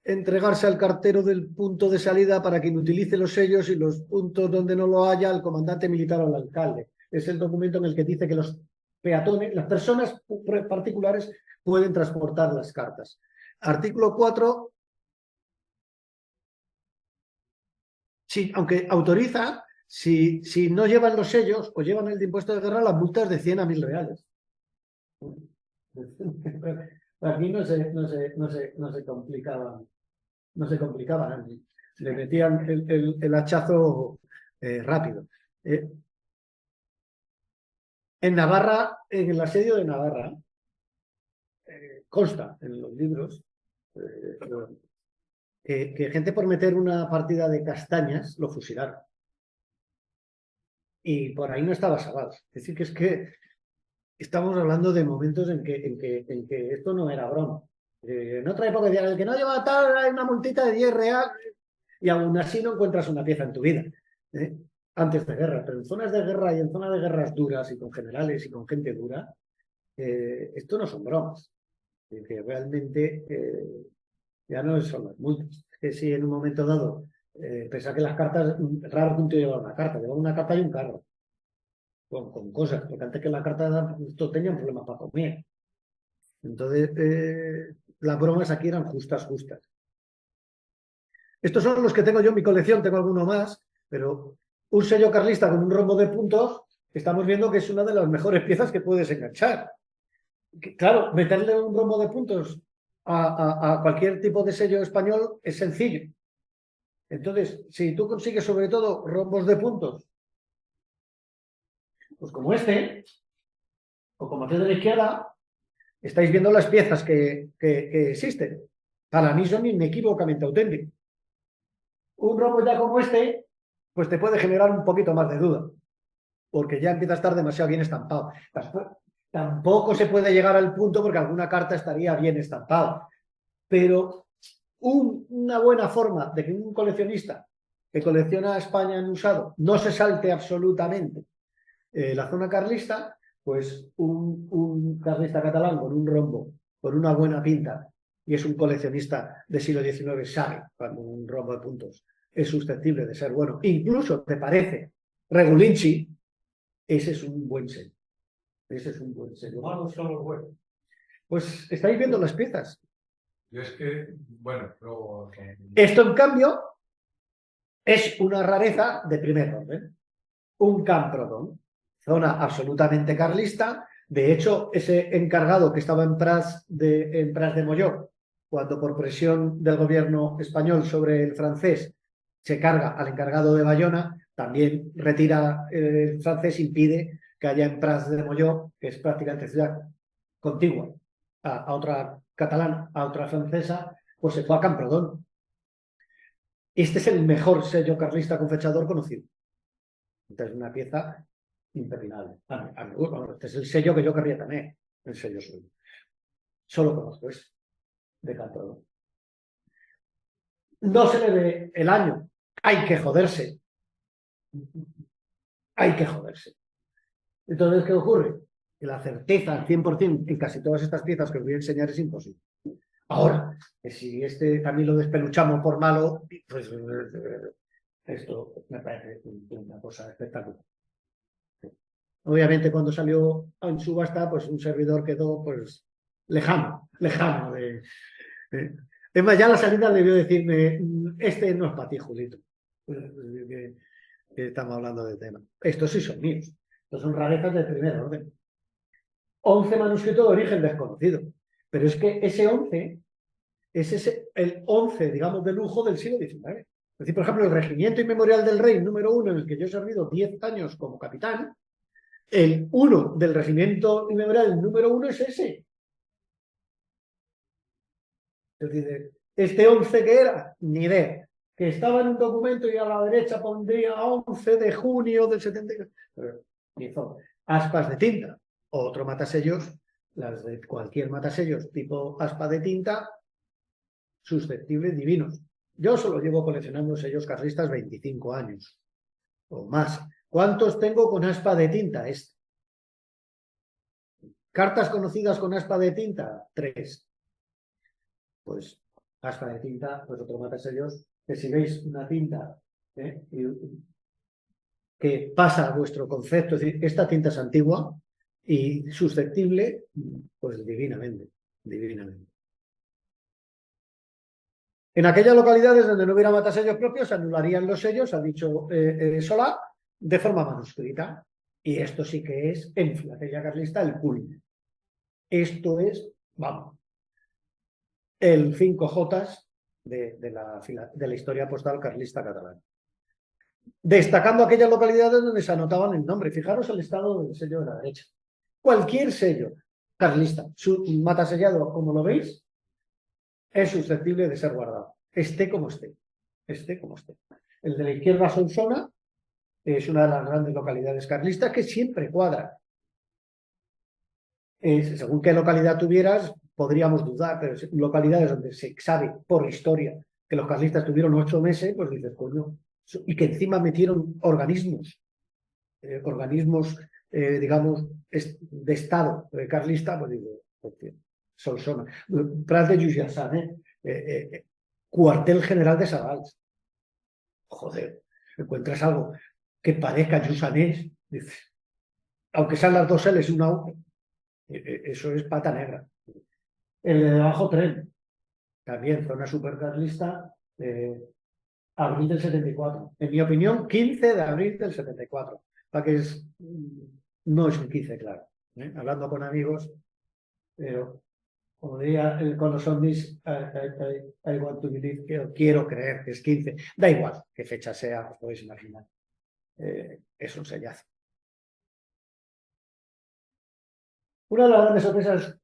entregarse al cartero del punto de salida para quien utilice los sellos y los puntos donde no lo haya al comandante militar o al alcalde. Es el documento en el que dice que los peatones, las personas particulares, pueden transportar las cartas. Artículo 4, sí, aunque autoriza, si no llevan los sellos o llevan el de impuesto de guerra, las multas de 100 a 1000 reales. Aquí no se complicaban. No se complicaban, le metían el hachazo rápido. En Navarra, en el asedio de Navarra, consta en los libros que gente por meter una partida de castañas lo fusilaron. Y por ahí no estaba Sabás. Es decir, que estamos hablando de momentos en que esto no era broma. En otra época decían: el que no lleva tal, hay una multita de 10 reales, y aún así no encuentras una pieza en tu vida, antes de guerra. Pero en zonas de guerra y en zonas de guerras duras y con generales y con gente dura, esto no son bromas. Que realmente ya no son las multas. Es que si en un momento dado, pensaba que las cartas, raro que un tío llevaba una carta y un carro. Con cosas, porque antes que la carta estos tenían problemas para comer. Entonces, las bromas aquí eran justas. Estos son los que tengo yo en mi colección, tengo alguno más, pero un sello carlista con un rombo de puntos, estamos viendo que es una de las mejores piezas que puedes enganchar. Claro, meterle un rombo de puntos a cualquier tipo de sello español es sencillo. Entonces, si tú consigues sobre todo rombos de puntos, pues como este, o como este de la izquierda, estáis viendo las piezas que existen. Para mí son inequívocamente auténticos. Un rombo ya como este, pues te puede generar un poquito más de duda, porque ya empieza a estar demasiado bien estampado. Tampoco se puede llegar al punto porque alguna carta estaría bien estampada. pero una buena forma de que un coleccionista que colecciona España en usado no se salte absolutamente la zona carlista, pues un carlista catalán con un rombo, con una buena pinta, y es un coleccionista del siglo XIX, sabe cuando un rombo de puntos es susceptible de ser bueno, incluso te parece regulinchi, ese es un buen sello. Ese es un buen sello. Vamos son los buenos. Pues estáis viendo las piezas. Yo es que, bueno, luego... Esto, en cambio, es una rareza de primer orden. Un Camprodon, zona absolutamente carlista. De hecho, ese encargado que estaba en Pras de Molló, cuando por presión del gobierno español sobre el francés se carga al encargado de Bayona, también retira el francés, impide que haya en Pras de Molló, que es prácticamente ciudad contigua a otra catalán, a otra francesa, pues se fue a Camprodon. Este es el mejor sello carlista con fechador conocido. Entonces, una pieza impepinable. Este es el sello que yo querría tener, el sello suyo. Solo conozco este, de Camprodon. No se le ve el año. Hay que joderse. Hay que joderse. Entonces, ¿qué ocurre? Que la certeza al 100% en casi todas estas piezas que os voy a enseñar es imposible. Ahora, que si este también lo despeluchamos por malo, pues esto me parece una cosa espectacular. Obviamente, cuando salió en subasta, pues un servidor quedó pues lejano de... Es más, ya la salida debió decirme, este no es para ti, Julito. Que estamos hablando del tema. Estos sí son míos. Estos son rarezas de primer orden. 11 manuscritos de origen desconocido. Pero es que ese 11 es el 11, digamos, de lujo del siglo XIX. Es decir, por ejemplo, el Regimiento Inmemorial del Rey número 1, en el que yo he servido 10 años como capitán, el 1 del Regimiento Inmemorial número 1 es ese. Es decir, este 11 que era, ni idea. Que estaba en un documento y a la derecha pondría 11 de junio del 74. Pero hizo aspas de tinta. Otro matasellos, las de cualquier matasellos tipo aspa de tinta, susceptibles divinos. Yo solo llevo coleccionando sellos carlistas 25 años o más. ¿Cuántos tengo con aspa de tinta? ¿Cartas conocidas con aspa de tinta? 3. Pues aspa de tinta, pues otro matasellos, que si veis una tinta que pasa a vuestro concepto, es decir, esta tinta es antigua y susceptible, pues divinamente, divinamente. En aquellas localidades donde no hubiera matasellos propios, se anularían los sellos, ha dicho Solá, de forma manuscrita. Y esto sí que es, en filatelia carlista, el culmen. Esto es, vamos, el 5J de la historia postal carlista catalana. Destacando aquellas localidades donde se anotaban el nombre. Fijaros el estado del sello de la derecha. Cualquier sello carlista, matasellado, como lo veis, es susceptible de ser guardado. Esté como esté. Esté como esté. El de la izquierda, Solsona, es una de las grandes localidades carlistas que siempre cuadra. Según qué localidad tuvieras, podríamos dudar, pero localidades donde se sabe por historia que los carlistas tuvieron 8 meses, pues dices, coño, y que encima metieron organismos, digamos, de Estado carlista, pues digo, Solsona. Prat de Lluçanès, cuartel general de Savals. Joder, encuentras algo que parezca Lluçanès, dices, aunque sean las 2 L's y una U, eso es pata negra. El de debajo, Tren, también zona supercarlista, abril del 74. En mi opinión, 15 de abril del 74. Para que no es un 15, claro. Hablando con amigos, pero como diría con los zombies, I want to believe, quiero creer que es 15. Da igual qué fecha sea, os podéis imaginar. Es un sellazo. Una de las grandes sorpresas,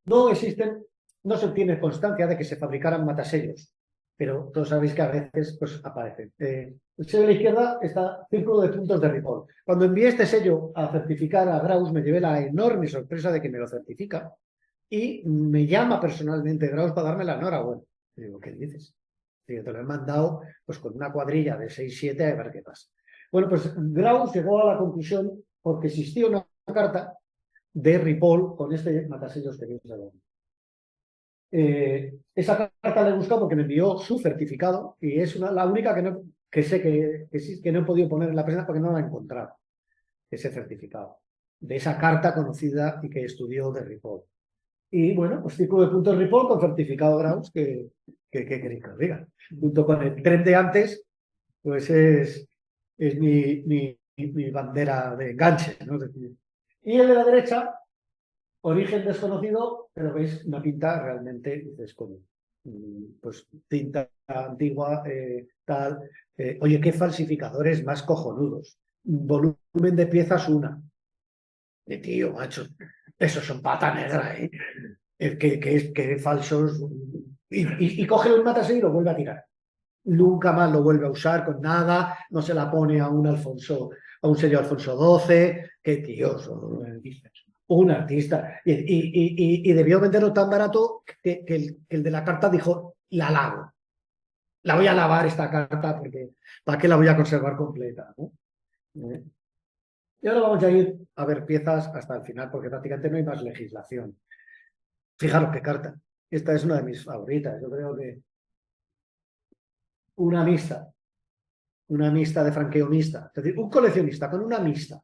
no se obtiene constancia de que se fabricaran matasellos, pero todos sabéis que a veces pues, aparecen. El sello de la izquierda está círculo de puntos de Ripoll. Cuando envié este sello a certificar a Graus, me llevé la enorme sorpresa de que me lo certifica y me llama personalmente Graus para darme la enhorabuena. Y digo, ¿qué dices? Digo, te lo he mandado pues con una cuadrilla de 6-7 a ver qué pasa. Bueno, pues Graus llegó a la conclusión, porque existía una carta de Ripoll con este matasellos que vimos ahora. Esa carta la he buscado porque me envió su certificado y es la única que sé que no he podido poner en la prensa porque no la he encontrado, ese certificado, de esa carta conocida y que estudió de Ripoll. Y bueno, pues círculo de puntos Ripoll con certificado Graus, que queréis que os diga. Junto con el tren de antes, pues es mi bandera de enganche, ¿no? Y el de la derecha, origen desconocido, pero veis una pinta realmente, dices, con pues tinta antigua, tal. Oye, qué falsificadores más cojonudos. Volumen de piezas, una. Tío, macho, esos son pata negra, ¿eh? Que falsos. Y coge un matase y lo vuelve a tirar. Nunca más lo vuelve a usar con nada, no se la pone a un Alfonso, a un sello Alfonso XII, qué tío, un artista. Y debió venderlo tan barato que el de la carta dijo, la lavo. La voy a lavar esta carta porque ¿para qué la voy a conservar completa? ¿No? Y ahora vamos a ir a ver piezas hasta el final porque prácticamente no hay más legislación. Fijaros qué carta. Esta es una de mis favoritas. Yo creo que una mixta de franqueo mixta. Es decir, un coleccionista con una mixta.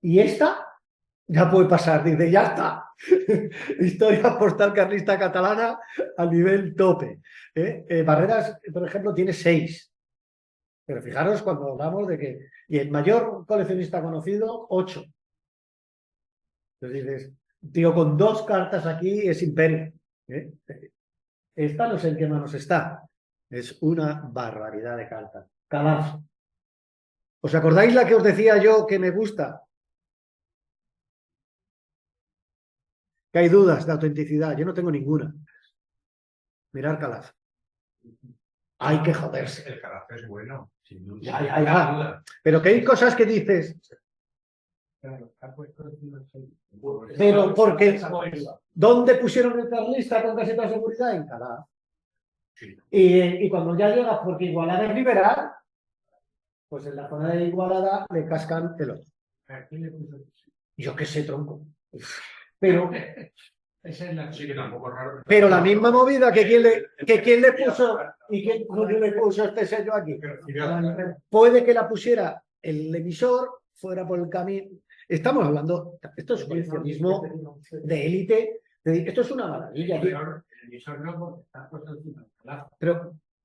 Y esta ya puede pasar. Dice, ya está. Historia postal carlista catalana al nivel tope. Barreras, por ejemplo, tiene 6. Pero fijaros cuando hablamos de que... Y el mayor coleccionista conocido, 8. Entonces dices, tío, con 2 cartas aquí es imperio. Esta no sé en qué manos está. Es una barbaridad de cartas. Calaf. ¿Os acordáis la que os decía yo que me gusta? Que hay dudas de autenticidad. Yo no tengo ninguna. Mirar Calaf. Hay que joderse. El Calaf es bueno, sin duda. Ya. Pero que hay cosas que dices. Pero porque ¿dónde pusieron el carlista con casi toda seguridad? En Calaf. Sí. Y cuando ya llegas, porque Igualada es liberal, pues en la zona de Igualada le cascan el otro. Yo qué sé, tronco. Pero esa es la sí, que tampoco raro. Pero la misma movida que quién le puso y quién le puso este sello aquí. Puede que la pusiera el emisor, fuera por el camino. Estamos hablando, esto es coleccionismo de élite. Esto es una maravilla. Pero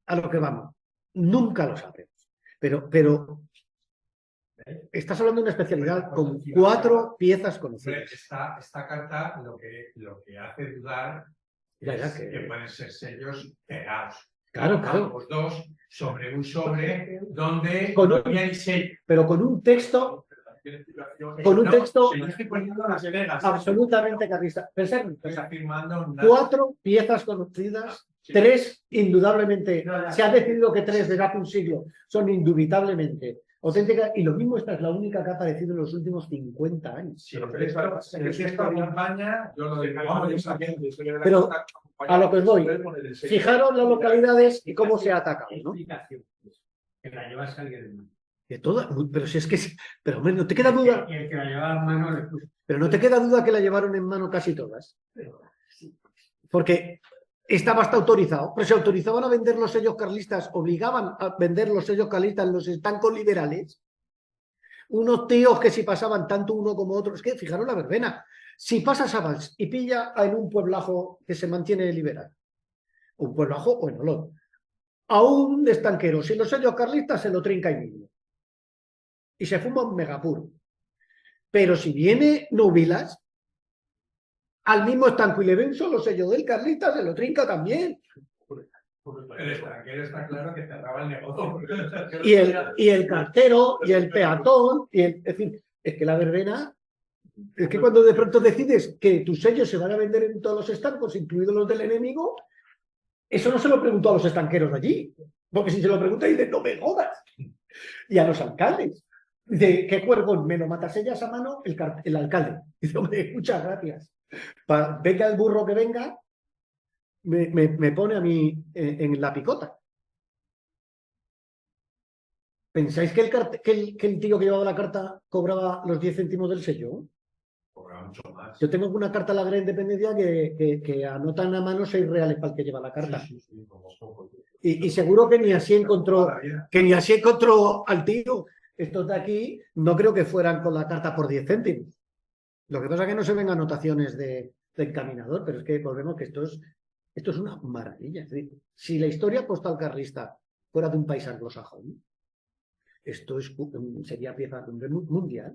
a lo que vamos, nunca lo sabremos. Pero estás hablando de una especialidad con 4 piezas conocidas. Esta carta lo que hace dudar es que pueden ser sellos pegados. Claro. Los 2 sobre un sobre donde no había diseño. Pero con un texto. Con un texto absolutamente carlista. Pensad, 4 piezas conocidas, 3 indudablemente. Se ha decidido que 3 desde hace un siglo son indubitablemente auténticas, y lo mismo, esta es la única que ha aparecido en los últimos 50 años. Pero a lo que os voy, fijaros las localidades y cómo se ha atacado, ¿no? Que la llevase alguien en mano. De todas, pero si es que... Pero hombre, no te queda duda... Y el que la llevaba en mano le puso. Pero no te queda duda que la llevaron en mano casi todas. Porque estaba hasta autorizado. Pero se autorizaban a vender los sellos carlistas, obligaban a vender los sellos carlistas en los estancos liberales. Unos tíos que si pasaban tanto uno como otro... Es que fijaros la verbena. Si pasas a Valls y pilla en un pueblajo que se mantiene liberal, un pueblajo o en Olot, a un estanquero sin los sellos carlistas se lo trinca y medio. Y se fuma un megapuro. Pero si viene Nubilas, al mismo estanco y le ve un solo sello del carlista, se lo trinca también. El extranjero está claro que cerraba el negocio. Y el cartero, y el peatón, es decir, es que la verbena, es que cuando de pronto decides que tus sellos se van a vender en todos los estancos, incluidos los del enemigo, eso no se lo preguntó a los estanqueros de allí. Porque si se lo pregunta, dicen, no me jodas. Y a los alcaldes. Dice, ¿qué cuervo? Me lo matasellas a mano el alcalde. Dice, hombre, muchas gracias. Venga el burro que venga, me pone a mí en la picota. ¿Pensáis que el tío que llevaba la carta cobraba los 10 céntimos del sello? Cobraba mucho más. Yo tengo una carta a la Gran Independencia que anotan a mano 6 reales para el que lleva la carta. Sí, como poco. Y seguro que ni así encontró al tío. Estos de aquí no creo que fueran con la carta por 10 céntimos. Lo que pasa es que no se ven anotaciones de encaminador, pero es que volvemos que esto es una maravilla. Es decir, si la historia postal carlista fuera de un país anglosajón, esto sería pieza mundial.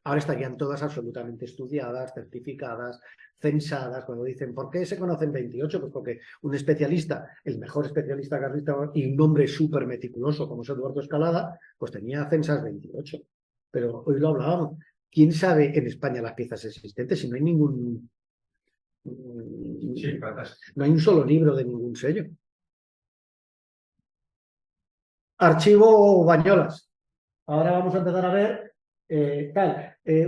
Ahora estarían todas absolutamente estudiadas, certificadas, censadas. Cuando dicen, ¿por qué se conocen 28? Pues porque un especialista, el mejor especialista carlista y un hombre súper meticuloso como es Eduardo Escalada, pues tenía censas 28. Pero hoy lo hablábamos. ¿Quién sabe en España las piezas existentes si no hay ningún... Sí, no hay un solo libro de ningún sello? Archivo Bañolas. Ahora vamos a empezar a ver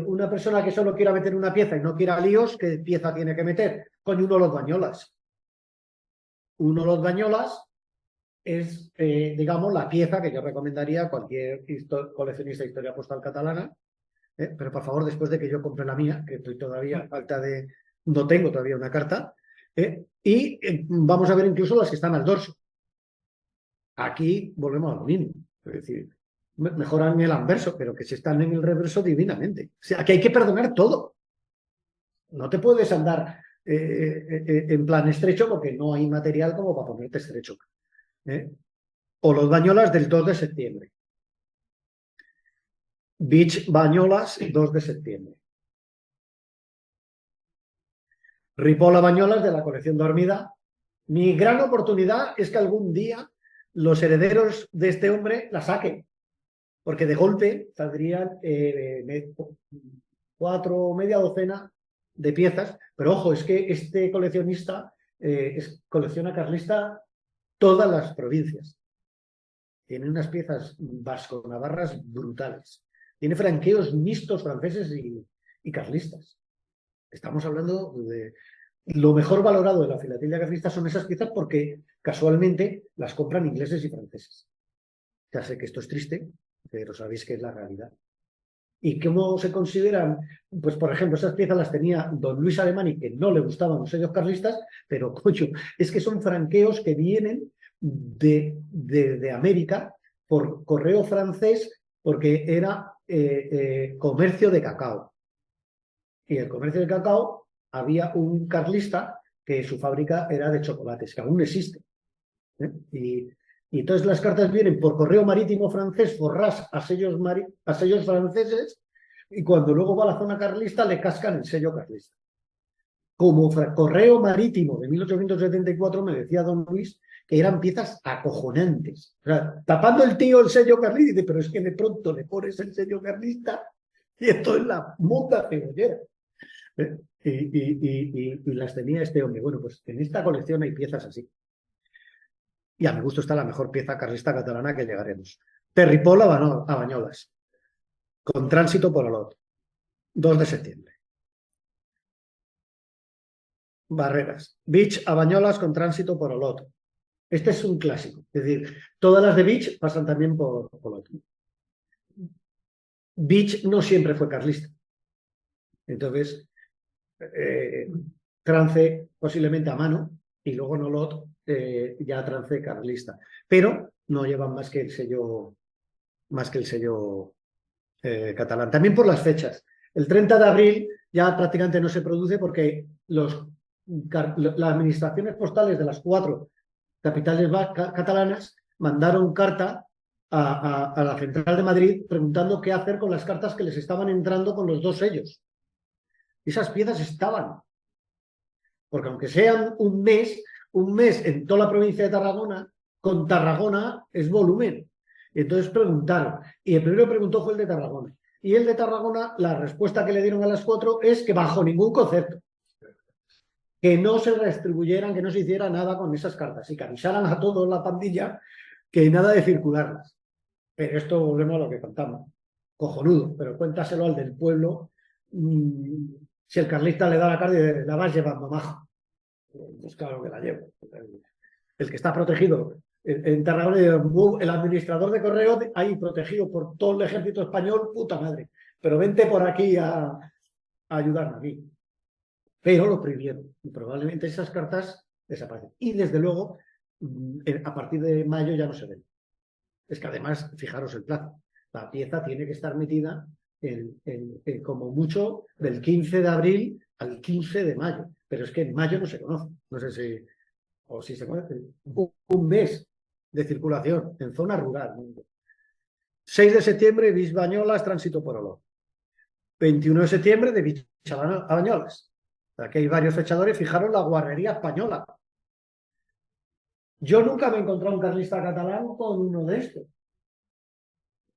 una persona que solo quiera meter una pieza y no quiera líos, ¿qué pieza tiene que meter? Coño, un Olot Bañolas. Un Olot Bañolas es, digamos, la pieza que yo recomendaría a cualquier coleccionista de historia postal catalana, pero por favor, después de que yo compre la mía, que estoy todavía falta de... no tengo todavía una carta, y vamos a ver incluso las que están al dorso. Aquí volvemos a lo mismo, es decir, mejoran el anverso, pero que si están en el reverso divinamente. O sea, que hay que perdonar todo. No te puedes andar en plan estrecho porque no hay material como para ponerte estrecho. O los Bañolas del 2 de septiembre. Beach Bañolas, 2 de septiembre. Ripoll Bañolas de la colección dormida. Mi gran oportunidad es que algún día los herederos de este hombre la saquen, porque de golpe saldrían 4, media docena de piezas, pero ojo, es que este coleccionista colecciona carlista todas las provincias. Tiene unas piezas vasco-navarras brutales. Tiene franqueos mixtos franceses y carlistas. Estamos hablando de... Lo mejor valorado de la filatelia carlista son esas piezas porque casualmente las compran ingleses y franceses. Ya sé que esto es triste, pero sabéis que es la realidad. ¿Y cómo se consideran? Pues, por ejemplo, esas piezas las tenía don Luis Alemany, que no le gustaban los sellos carlistas, pero, coño, es que son franqueos que vienen de América por correo francés, porque era comercio de cacao. Y el comercio de cacao había un carlista que su fábrica era de chocolates, que aún existe. Y entonces las cartas vienen por correo marítimo francés, forrás a sellos franceses, y cuando luego va a la zona carlista le cascan el sello carlista. Como correo marítimo de 1874 me decía don Luis que eran piezas acojonantes. O sea, tapando el tío el sello carlista, dice, pero es que de pronto le pones el sello carlista y esto es la monda cebollera. Y las tenía este hombre. Bueno, pues en esta colección hay piezas así. Y a mi gusto está la mejor pieza carlista catalana que llegaremos. Terripol a Bañolas, con tránsito por Olot, 2 de septiembre. Barreras. Beach a Bañolas con tránsito por Olot. Este es un clásico. Es decir, todas las de Beach pasan también por Olot. Beach no siempre fue carlista. Entonces, trance posiblemente a mano y luego en Olot ya trance carlista. Pero no llevan más que el sello catalán. También por las fechas. El 30 de abril ya prácticamente no se produce porque las administraciones postales de las 4 capitales catalanas mandaron carta a la Central de Madrid preguntando qué hacer con las cartas que les estaban entrando con los 2 sellos. Esas piezas estaban. Porque aunque sean un mes en toda la provincia de Tarragona, con Tarragona es volumen. Entonces preguntaron, y el primero que preguntó fue el de Tarragona. Y el de Tarragona, la respuesta que le dieron a las 4 es que bajo ningún concepto, que no se redistribuyeran, que no se hiciera nada con esas cartas y que avisaran a toda la pandilla que nada de circularlas. Pero esto volvemos a lo que contamos. Cojonudo, pero cuéntaselo al del pueblo Si el carlista le da la carta, la vas llevando, majo. Pues claro que la llevo. El que está protegido en Tarragona, el administrador de correo ahí protegido por todo el ejército español, puta madre. Pero vente por aquí a ayudarme a mí. Pero lo prohibieron. Y probablemente esas cartas desaparecen. Y desde luego, a partir de mayo ya no se ven. Es que además, fijaros el plazo. La pieza tiene que estar metida como mucho del 15 de abril al 15 de mayo. Pero es que en mayo no se conoce. No sé si... O si se conoce. Un mes de circulación en zona rural. 6 de septiembre, Bañolas, tránsito por Olot. 21 de septiembre, de Vich a Bañolas. Aquí hay varios fechadores. Fijaros la guarrería española. Yo nunca me he encontrado un carlista catalán con uno de estos.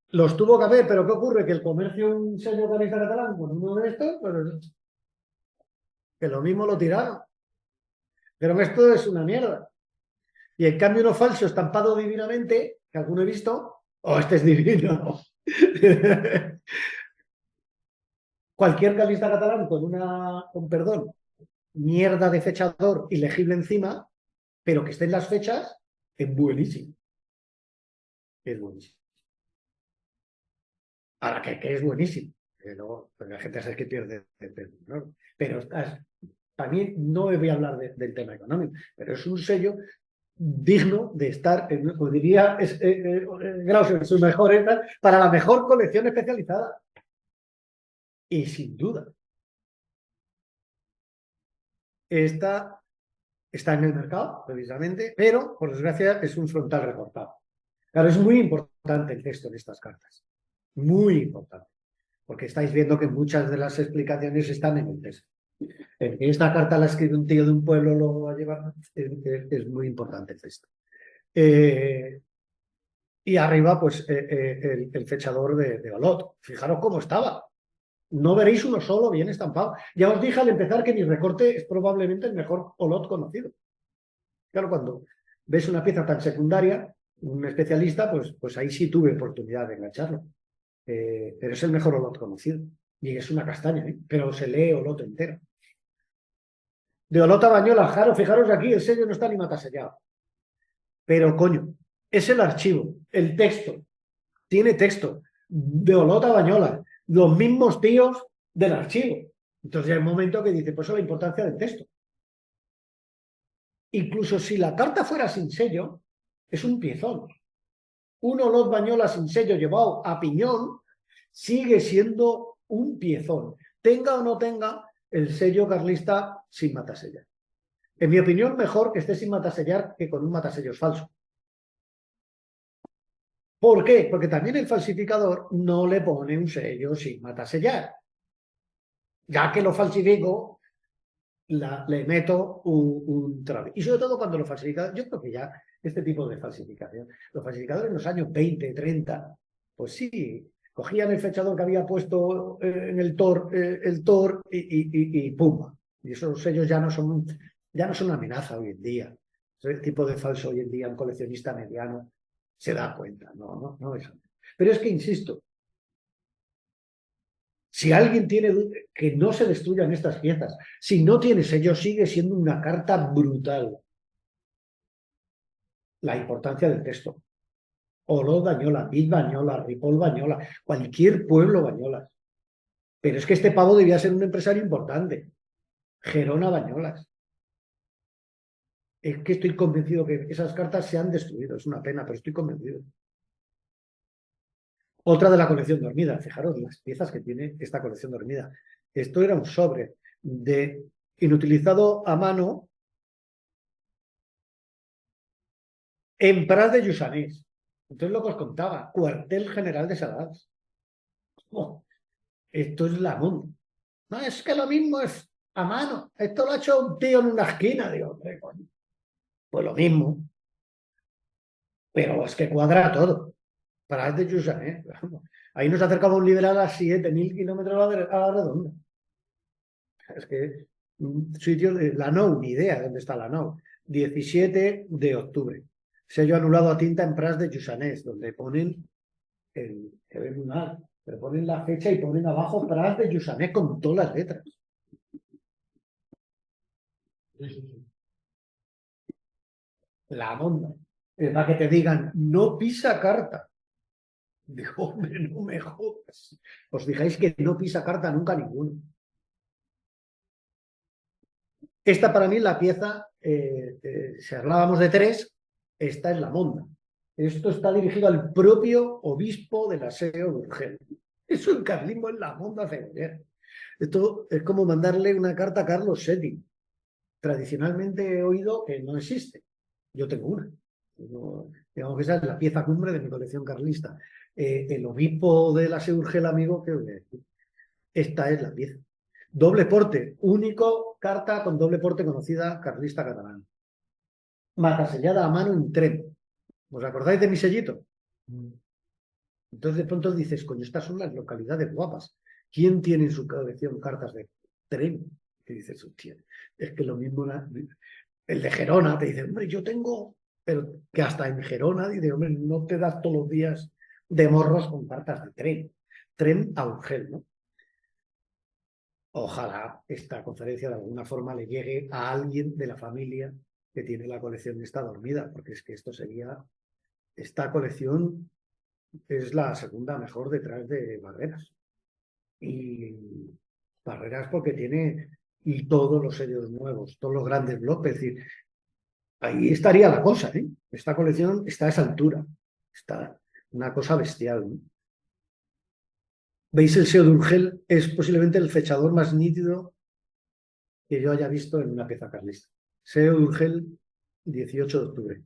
Los tuvo que haber, pero ¿qué ocurre? Que el comercio, un sello carlista catalán con uno de estos, pues, que lo mismo lo tiraron. Pero esto es una mierda. Y en cambio uno falso estampado divinamente, que alguno he visto, este es divino. Cualquier carlista catalán con perdón, mierda de fechador ilegible encima, pero que estén las fechas, es buenísimo. Es buenísimo. Ahora que es buenísimo. Pero la gente sabe que pierde el peso, ¿no? Pero también no voy a hablar del tema económico, pero es un sello digno de estar, como diría Grauser, en su mejor para la mejor colección especializada. Y sin duda, esta está en el mercado, precisamente, pero, por desgracia, es un frontal recortado. Claro, es muy importante el texto de estas cartas. Muy importante. Porque estáis viendo que muchas de las explicaciones están en el texto. Esta carta la escribe un tío de un pueblo, lo va a llevar. Es muy importante el texto. Y arriba, pues, el fechador de Olot. Fijaros cómo estaba. No veréis uno solo bien estampado. Ya os dije al empezar que mi recorte es probablemente el mejor Olot conocido. Claro, cuando ves una pieza tan secundaria, un especialista, pues ahí sí tuve oportunidad de engancharlo. Pero es el mejor Olot conocido. Y es una castaña, pero se lee Olot entero. De Olot a Bañolas, claro, fijaros aquí, el sello no está ni matasellado. Pero, coño, es el archivo, el texto. Tiene texto. De Olot a Bañolas. Los mismos tíos del archivo. Entonces hay un momento que dice, pues eso es la importancia del texto. Incluso si la carta fuera sin sello, es un piezón. Un Olot Bañolas sin sello llevado a piñón sigue siendo un piezón. Tenga o no tenga el sello carlista sin matasellar. En mi opinión, mejor que esté sin matasellar que con un matasellos falso. ¿Por qué? Porque también el falsificador no le pone un sello sin matasellar. Ya que lo falsifico, le meto un trabe. Y sobre todo cuando lo falsifica, yo creo que ya este tipo de falsificación, los falsificadores en los años 20, 30, pues sí, cogían el fechador que había puesto en el Tor y pum. Y esos sellos ya no son una amenaza hoy en día. Ese tipo de falso hoy en día, un coleccionista mediano se da cuenta. No es. Pero es que, insisto, si alguien tiene duda, que no se destruyan estas piezas. Si no tiene sello, sigue siendo una carta brutal. La importancia del texto. Olot Bañolas, Vich Bañolas, Ripoll Bañolas, cualquier pueblo Bañolas. Pero es que este pavo debía ser un empresario importante. Gerona Bañolas. Es que estoy convencido que esas cartas se han destruido. Es una pena, pero estoy convencido. Otra de la colección dormida. Fijaros las piezas que tiene esta colección dormida. Esto era un sobre de inutilizado a mano en Prat de Lluçanès. Entonces lo que os contaba, cuartel general de Salats. Oh, esto es la mundo. No, es que lo mismo es a mano. Esto lo ha hecho un tío en una esquina. Digo, hombre, coño. Pues lo mismo. Pero es que cuadra todo. Prat de Lluçanès. Ahí nos acercaba un liberal a 7.000 kilómetros a la redonda. Es que un sitio de la NOU, ni idea de dónde está la NOU. 17 de octubre. Sello anulado a tinta en Prat de Lluçanès, donde ponen que ven muy mal, pero ponen la fecha y ponen abajo Prat de Lluçanès con todas las letras. La monda. Para que te digan, no pisa carta. Digo, hombre, no me jodas. Os fijáis que no pisa carta nunca ninguno. Esta para mí la pieza, si hablábamos de 3, esta es la monda. Esto está dirigido al propio obispo del aseo de Urgel. Eso el carlismo es la monda cebollera. Esto es como mandarle una carta a Carlos VII. Tradicionalmente he oído que no existe. Yo tengo una. Digamos que esa es la pieza cumbre de mi colección carlista. El obispo de la Urgel, amigo, que esta es la pieza. Doble porte, único carta con doble porte conocida carlista catalán. Matasellada a mano en Trem. ¿Os acordáis de mi sellito? Entonces de pronto dices, coño, estas son las localidades guapas. ¿Quién tiene en su colección cartas de Trem? Y dices, hostia, es que lo mismo el de Gerona te dice, hombre, yo tengo, pero que hasta en Gerona, dice, hombre, no te das todos los días de morros con cartas de Trem. Trem a Urgel, ¿no? Ojalá esta conferencia de alguna forma le llegue a alguien de la familia que tiene la colección esta dormida, porque es que esto sería, esta colección es la segunda mejor detrás de Barreras. Y Barreras porque tiene y todos los sellos nuevos, todos los grandes bloques, es decir, ahí estaría la cosa, ¿eh? Esta colección está a esa altura, está una cosa bestial, ¿no? ¿Veis? El SEO de Urgel es posiblemente el fechador más nítido que yo haya visto en una pieza carlista. SEO de Urgel, 18 de octubre.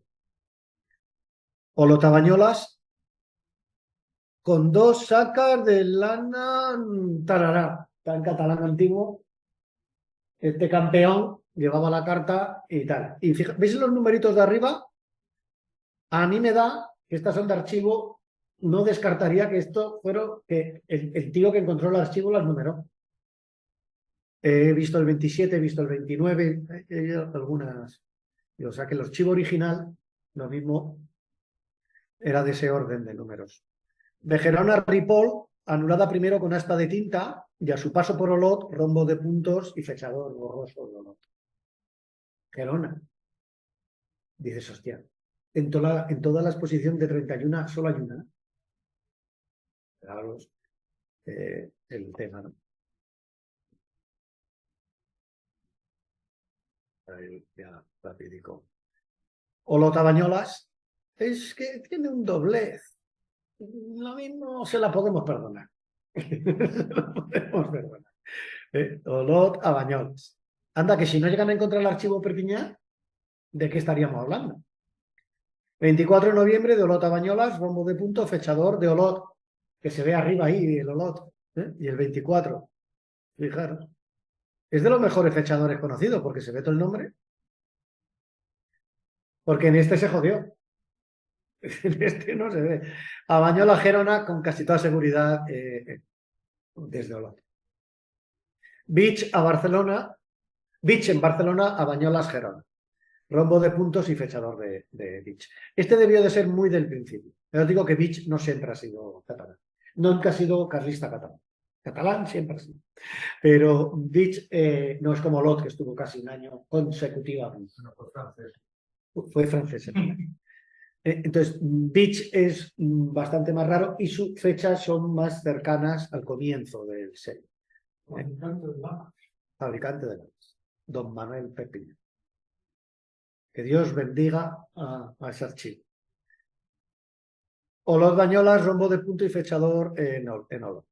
Olotabañolas con 2 sacas de lana tarará, tan catalán antiguo. Este campeón llevaba la carta y tal. Y ¿veis los numeritos de arriba? A mí me da que estas son de archivo. No descartaría que esto fuera que el tío que encontró el archivo las numeró. He visto el 27, he visto el 29, algunas. O sea que el archivo original, lo mismo, era de ese orden de números. De Gerona Ripoll, anulada primero con asta de tinta y a su paso por Olot, rombo de puntos y fechador borroso de Olot. Gerona. Dices, hostia, en toda la exposición de 31 solo hay una. Fijaros el tema, ¿no? Ahí, ya, rapidico. Olotabañolas es que tiene un doblez. Lo mismo se la podemos perdonar. Se la podemos perdonar. Olot a Bañolas. Anda, que si no llegan a encontrar el archivo Perpiñá, ¿de qué estaríamos hablando? 24 de noviembre de Olot a Bañolas, rombo de punto, fechador de Olot, que se ve arriba ahí el Olot. Y el 24, fijaros. Es de los mejores fechadores conocidos, porque se ve todo el nombre. Porque en este se jodió. En este no se ve. A Bañolas Gerona con casi toda seguridad desde Olot. Beach a Barcelona. Beach en Barcelona a Bañolas Gerona. Rombo de puntos y fechador de Beach. Este debió de ser muy del principio. Pero os digo que Beach no siempre ha sido catalán. Nunca ha sido carlista catalán. Catalán siempre ha sido. Pero Beach no es como Olot, que estuvo casi un año consecutivamente. No, fue francés. Fue francés. Entonces, Beach es bastante más raro y sus fechas son más cercanas al comienzo del sello. Fabricante de lamas. Don Manuel Pepín. Que Dios bendiga a ese archivo. Olot Bañolas, rombo de punto y fechador en Olot.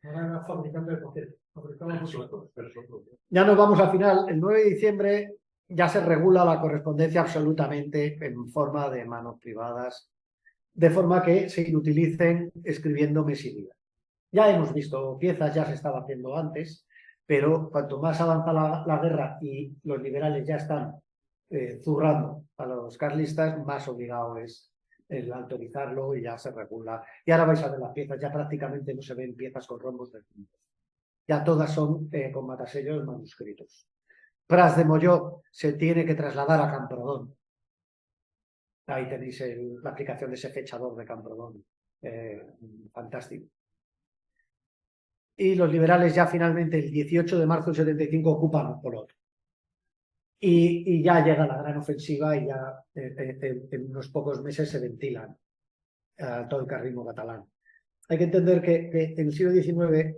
Ahora fabricante de papel. Ya nos vamos al final. El 9 de diciembre ya se regula la correspondencia absolutamente en forma de manos privadas, de forma que se inutilicen escribiendo mes y día. Ya hemos visto piezas, ya se estaba haciendo antes, pero cuanto más avanza la guerra y los liberales ya están zurrando a los carlistas, más obligado es el autorizarlo y ya se regula. Y ahora vais a ver las piezas, ya prácticamente no se ven piezas con rombos de puntos. Ya todas son con matasellos manuscritos. Pras de Molló se tiene que trasladar a Camprodón. Ahí tenéis la aplicación de ese fechador de Camprodón. Fantástico. Y los liberales ya finalmente el 18 de marzo del 75 ocupan Olot. y ya llega la gran ofensiva y ya en unos pocos meses se ventilan todo el carlismo catalán. Hay que entender que en el siglo XIX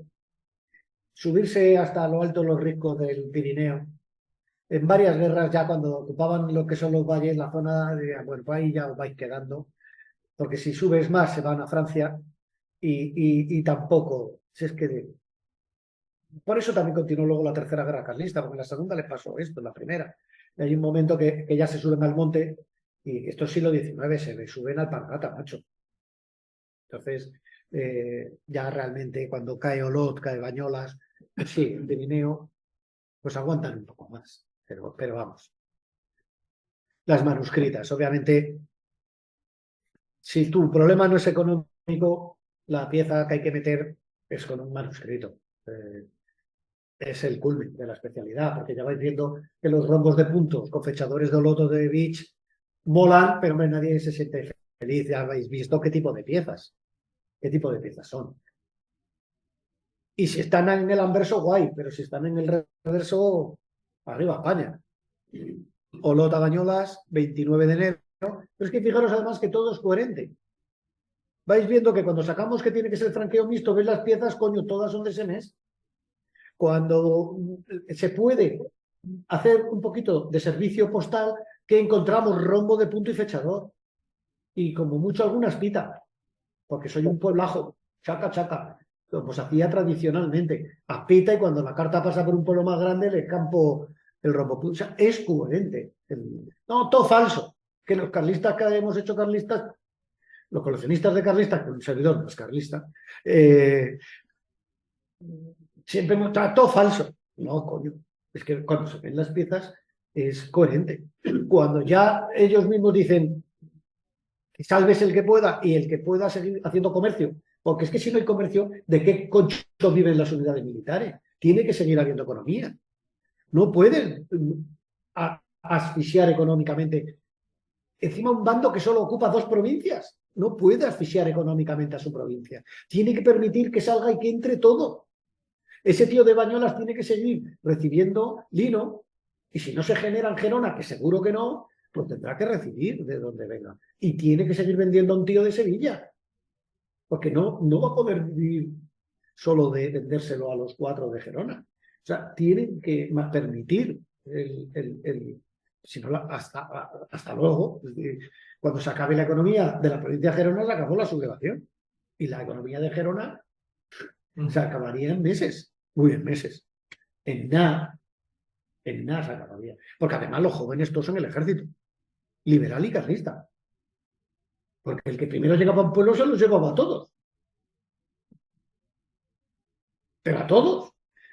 subirse hasta lo alto de los riscos del Pirineo, en varias guerras ya cuando ocupaban lo que son los valles, la zona de, bueno, pues ahí ya os vais quedando, porque si subes más se van a Francia y tampoco, si es que por eso también continuó luego la Tercera Guerra Carlista, porque en la segunda les pasó esto, en la primera. Y hay un momento que ya se suben al monte y esto es siglo XIX, se suben al Pargata, macho. Entonces, ya realmente cuando cae Olot, cae Bañolas, sí, el Pirineo, pues aguantan un poco más, pero vamos. Las manuscritas, obviamente, si tu problema no es económico, la pieza que hay que meter es con un manuscrito. Es el culmen de la especialidad, porque ya vais viendo que los rombos de puntos con fechadores de Olot o de Beach molan, pero nadie se siente feliz. Ya habéis visto qué tipo de piezas son. Y si están en el anverso, guay, pero si están en el reverso, arriba España. Olot a Bañolas, 29 de enero. Pero es que fijaros además que todo es coherente. Vais viendo que cuando sacamos que tiene que ser franqueo mixto, ves las piezas, coño, todas son de ese mes. Cuando se puede hacer un poquito de servicio postal, que encontramos rombo de punto y fechador. Y como mucho algunas pita, porque soy un pueblajo, chaca, chaca. Pues hacía tradicionalmente, a pita, y cuando la carta pasa por un pueblo más grande le campo el rombo. O sea, es coherente. No, todo falso. Que los carlistas que hemos hecho carlistas, los coleccionistas de carlistas, que un servidor no es carlista, siempre hemos todo falso. No, coño. Es que cuando se ven las piezas es coherente. Cuando ya ellos mismos dicen que salves el que pueda y el que pueda seguir haciendo comercio, porque es que si no hay comercio, ¿de qué concho viven las unidades militares? Tiene que seguir habiendo economía. No pueden asfixiar económicamente. Encima un bando que solo ocupa 2 provincias. No puede asfixiar económicamente a su provincia. Tiene que permitir que salga y que entre todo. Ese tío de Bañolas tiene que seguir recibiendo lino, y si no se genera en Gerona, que seguro que no, pues tendrá que recibir de donde venga. Y tiene que seguir vendiendo a un tío de Sevilla, porque no va a poder vivir solo de vendérselo a los 4 de Gerona. O sea, tienen que permitir si no, hasta luego. Cuando se acabe la economía de la provincia de Gerona, se acabó la sublevación. Y la economía de Gerona se acabaría en meses. Muy en meses. En nada se acabaría. Porque además los jóvenes todos en el ejército. Liberal y carlista. Porque el que primero llegaba a un pueblo se los llevaba a todos. Pero a todos.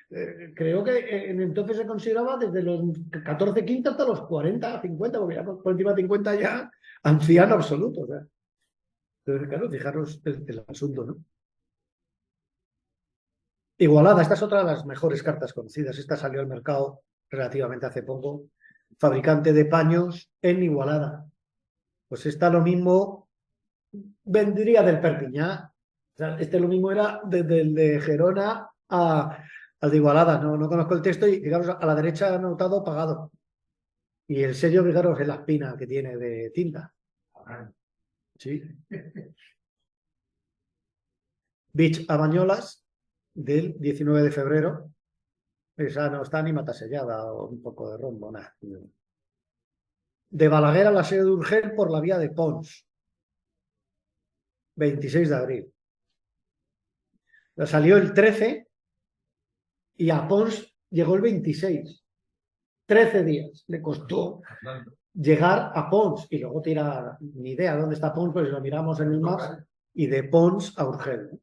Creo que entonces se consideraba desde los 14, 15 hasta los 40, 50, porque ya por encima de 50 ya anciano absoluto. O sea. Entonces, claro, fijaros el asunto, ¿no? Igualada, esta es otra de las mejores cartas conocidas. Esta salió al mercado relativamente hace poco. Fabricante de paños en Igualada. Pues esta lo mismo vendría del Perpiñá. O sea, este lo mismo era desde el de Gerona al de Igualada. No conozco el texto y, fijaros, a la derecha anotado pagado. Y el sello, fijaros, es la espina que tiene de tinta. Sí. Beach a Bañolas, del 19 de febrero. Esa no está ni matasellada o un poco de rombo, nada. De Balaguer a la sede de Urgel por la vía de Pons. 26 de abril. Salió el 13 y a Pons llegó el 26. 13 días le costó llegar a Pons y luego tirar, ni idea dónde está Pons, pues lo miramos en el mapa, y de Pons a Urgel.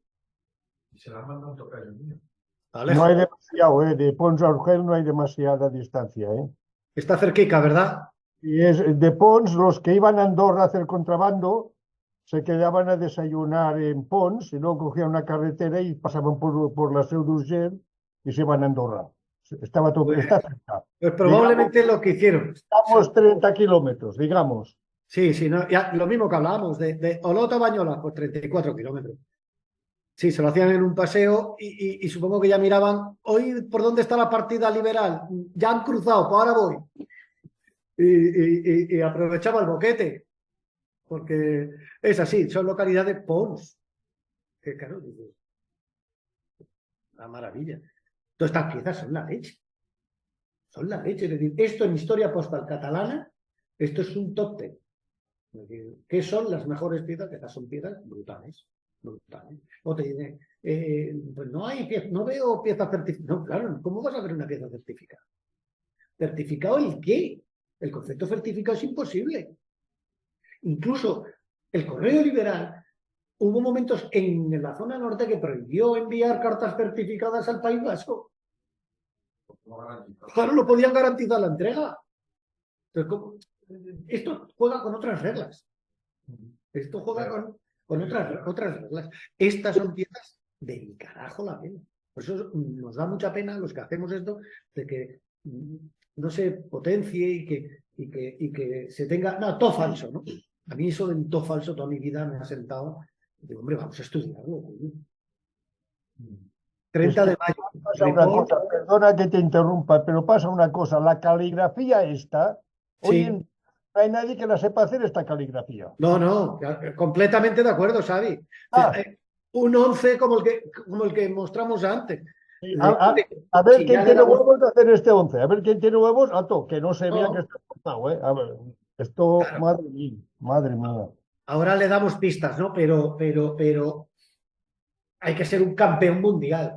Y se la mandan a tocar el mío. No hay demasiado, de Pons a Urgel no hay demasiada distancia. Está cerquica, ¿verdad? Y es de Pons, los que iban a Andorra a hacer contrabando se quedaban a desayunar en Pons y luego cogían una carretera y pasaban por la Seu d'Urgell y se iban a Andorra. Estaba todo, está cerca. Pues probablemente digamos, lo que hicieron. Estamos 30 kilómetros, digamos. Sí, no, ya, lo mismo que hablábamos, de Olot a Bañolas, pues 34 kilómetros. Sí, se lo hacían en un paseo y supongo que ya miraban, hoy por dónde está la partida liberal, ya han cruzado, pues ahora voy. y aprovechaba el boquete, porque es así, son localidades Pons, que claro, una maravilla. Todas estas piezas son la leche. Son la leche. Es decir, esto en historia postal catalana, esto es un top 10. Es decir, ¿qué son las mejores piezas? Estas son piezas brutales. Brutales. O te dicen, pues no hay pieza, no veo piezas certificadas. No, claro, ¿cómo vas a ver una pieza certificada? ¿Certificado el qué? El concepto certificado es imposible. Incluso el Correo Liberal, hubo momentos en la zona norte que prohibió enviar cartas certificadas al País Vasco. Claro, no podían garantizar la entrega. Entonces, esto juega con otras reglas. Esto juega con otras reglas. Estas son piezas del carajo la pena. Por eso nos da mucha pena los que hacemos esto, de que no se potencie y que se tenga... No, todo falso, ¿no? A mí eso de todo falso toda mi vida me ha sentado. Digo, hombre, vamos a estudiarlo. 30 de mayo. Pasa una cosa, perdona que te interrumpa, pero pasa una cosa. La caligrafía esta, hoy en día no hay nadie que la sepa hacer esta caligrafía. No, completamente de acuerdo, Xavi. Un 11 como el que mostramos antes. A ver quién tiene huevos de hacer este 11. A ver quién tiene huevos. Que no se vea que está cortado, ¿eh? A ver, esto, claro. Madre mía. Ahora le damos pistas, ¿no? Pero hay que ser un campeón mundial.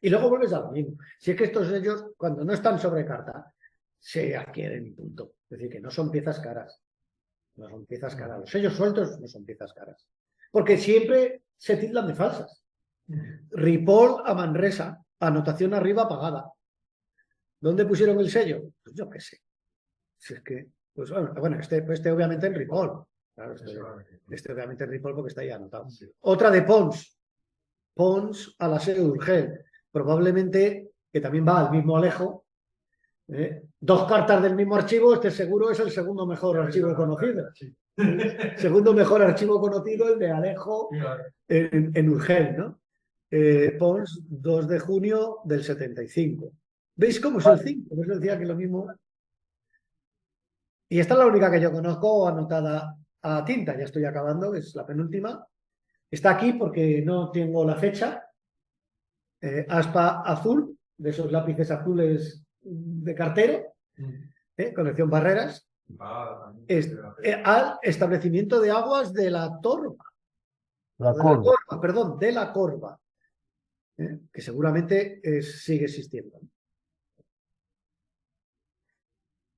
Y luego vuelves a lo mismo. Si es que estos sellos, cuando no están sobre carta, se adquieren y punto. Es decir, que no son piezas caras. No son piezas caras. Los sellos sueltos no son piezas caras. Porque siempre se tildan de falsas. Ripoll a Manresa, anotación arriba pagada. ¿Dónde pusieron el sello? Pues yo qué sé. Si es que, pues bueno, este obviamente en Ripoll. Claro, este obviamente en Ripoll porque está ahí anotado. Sí. Otra de Pons. Pons a la Seu d'Urgell. Probablemente, que también va al mismo Alejo. 2 cartas del mismo archivo, este seguro es el segundo mejor archivo conocido. Sí. Segundo mejor archivo conocido, el de Alejo en Urgell, ¿no? Pons, 2 de junio del 75. ¿Veis cómo es el 5? Por eso decía que lo mismo. Y esta es la única que yo conozco anotada a tinta. Ya estoy acabando, es la penúltima. Está aquí porque no tengo la fecha. Aspa azul, de esos lápices azules de cartero, colección Barreras, al establecimiento de aguas de la Torba. De la Corba, que seguramente sigue existiendo.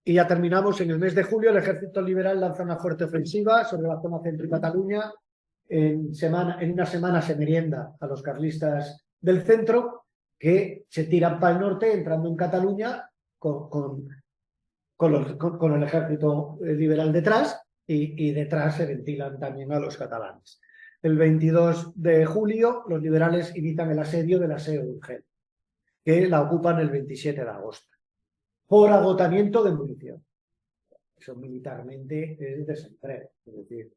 Y ya terminamos. En el mes de julio el Ejército Liberal lanza una fuerte ofensiva sobre la zona centro de Cataluña. En una semana se merienda a los carlistas del centro, que se tiran para el norte entrando en Cataluña con el Ejército Liberal detrás, y detrás se ventilan también a los catalanes. El 22 de julio los liberales inician el asedio de la Seu d'Urgell, que la ocupan el 27 de agosto, por agotamiento de munición. Eso militarmente es desempleo. Es decir,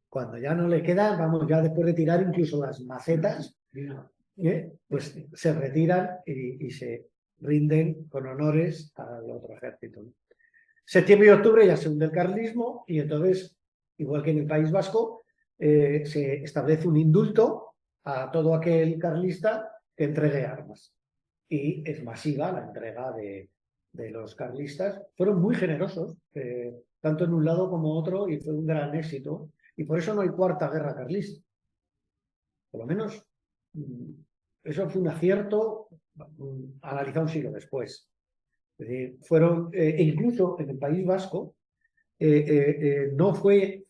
cuando ya no le queda, vamos, ya después de tirar incluso las macetas, pues se retiran y se rinden con honores al otro ejército. Septiembre y octubre ya se hunde el carlismo, y entonces, igual que en el País Vasco, se establece un indulto a todo aquel carlista que entregue armas. Y es masiva la entrega de los carlistas. Fueron muy generosos, tanto en un lado como otro, y fue un gran éxito. Y por eso no hay cuarta guerra carlista. Por lo menos eso fue un acierto analizado un siglo después. Es decir, incluso en el País Vasco no fue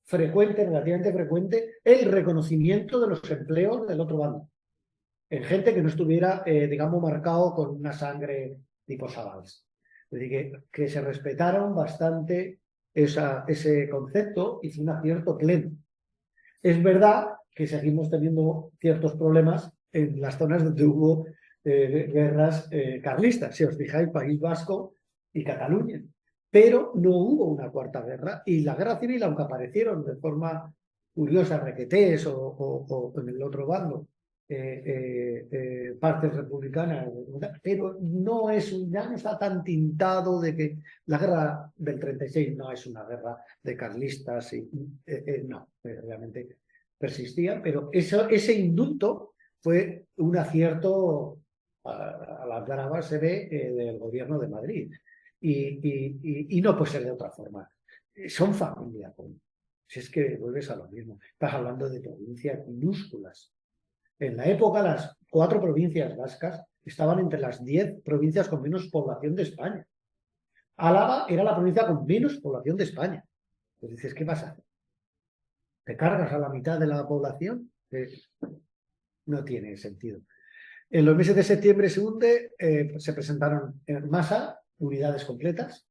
frecuente, relativamente frecuente, el reconocimiento de los empleos del otro bando. En gente que no estuviera, digamos, marcado con una sangre tipo Savals. Es decir, que se respetaron bastante ese concepto, y fue un acierto pleno. Es verdad que seguimos teniendo ciertos problemas en las zonas donde hubo guerras carlistas, si os fijáis, País Vasco y Cataluña. Pero no hubo una cuarta guerra, y la guerra civil, aunque aparecieron de forma curiosa, requetés o en el otro bando, partes republicanas, pero ya no está tan tintado de que la guerra del 36 no es una guerra de carlistas, no, realmente persistía, pero ese indulto fue un acierto a las bravas, se ve, del gobierno de Madrid. Y no puede ser de otra forma. Son familia. Si es que vuelves a lo mismo. Estás hablando de provincias minúsculas. En la época, las 4 provincias vascas estaban entre las 10 provincias con menos población de España. Álava era la provincia con menos población de España. Entonces dices, ¿qué pasa? ¿Te cargas a la mitad de la población? No tiene sentido. En los meses de septiembre se hunde, se presentaron en masa unidades completas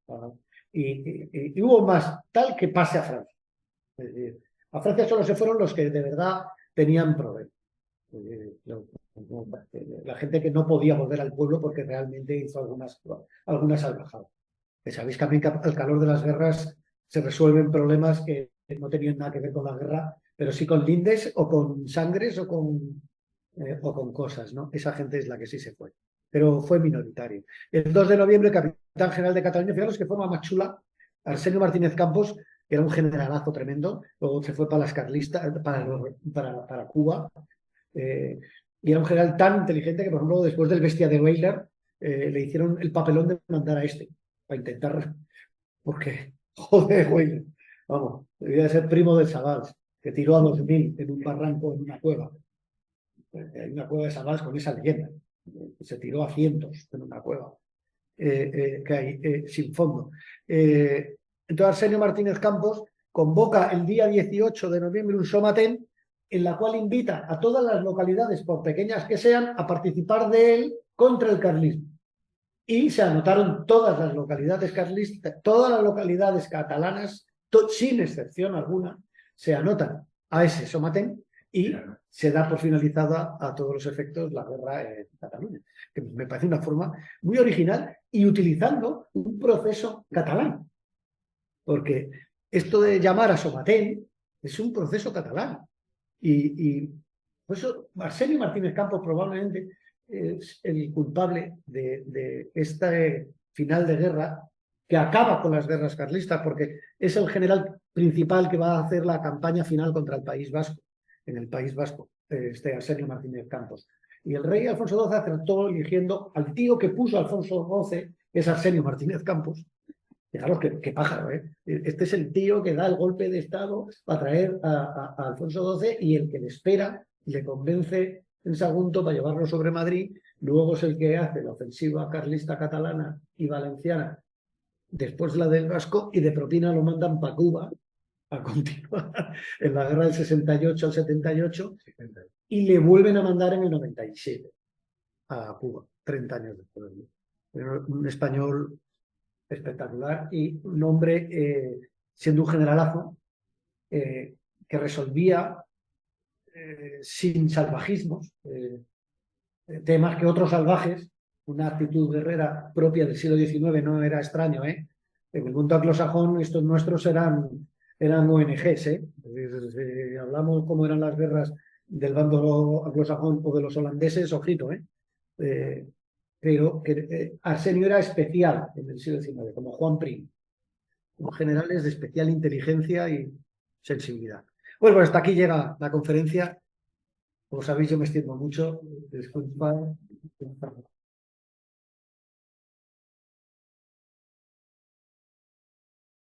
y hubo más tal que pase a Francia. Es decir, a Francia solo se fueron los que de verdad tenían problemas. La gente que no podía volver al pueblo porque realmente hizo algunas salvajadas. Sabéis también que al calor de las guerras se resuelven problemas que no tenían nada que ver con la guerra, pero sí con lindes o con sangres o con cosas, ¿no? Esa gente es la que sí se fue, pero fue minoritario. El 2 de noviembre, capitán general de Cataluña, fijaros que forma más chula, Arsenio Martínez Campos, que era un generalazo tremendo, luego se fue para las carlistas, para Cuba, y era un general tan inteligente que, por ejemplo, después del Bestia de Weyler, le hicieron el papelón de mandar a para intentar, porque, joder, Weyler, vamos, debía ser primo del Savals, que tiró a 2000 en un barranco, en una cueva. Hay una cueva de Savals con esa leyenda. Se tiró a cientos en una cueva que hay sin fondo. Entonces Arsenio Martínez Campos convoca el día 18 de noviembre un somatén en la cual invita a todas las localidades, por pequeñas que sean, a participar de él contra el carlismo. Y se anotaron todas las localidades carlistas, todas las localidades catalanas, sin excepción alguna, se anotan a ese somatén y se da por finalizada a todos los efectos la guerra en Cataluña, que me parece una forma muy original y utilizando un proceso catalán, porque esto de llamar a somatén es un proceso catalán y por eso Arsenio Martínez Campos probablemente es el culpable de este final de guerra que acaba con las guerras carlistas, porque es el general principal que va a hacer la campaña final contra el País Vasco, en el País Vasco, Arsenio Martínez Campos. Y el rey Alfonso XII acertó eligiendo al tío que puso a Alfonso XII, que es Arsenio Martínez Campos. Fijaros qué pájaro, ¿eh? Este es el tío que da el golpe de Estado para traer a Alfonso XII y el que le espera y le convence en Sagunto para llevarlo sobre Madrid. Luego es el que hace la ofensiva carlista catalana y valenciana, después la del Vasco, y de propina lo mandan para Cuba a continuar en la guerra del 68 al 78 y le vuelven a mandar en el 97 a Cuba, 30 años después. Un español espectacular y un hombre, siendo un generalazo, que resolvía sin salvajismos temas que otros salvajes, una actitud guerrera propia del siglo XIX, no era extraño, En el mundo anglosajón estos nuestros eran ONGs, hablamos cómo eran las guerras del bando anglosajón o de los holandeses, ojito, pero que Arsenio era especial en el siglo XIX, como Juan Prim, como generales de especial inteligencia y sensibilidad. Bueno, pues hasta aquí llega la conferencia. Como sabéis, yo me extiendo mucho. Disculpa.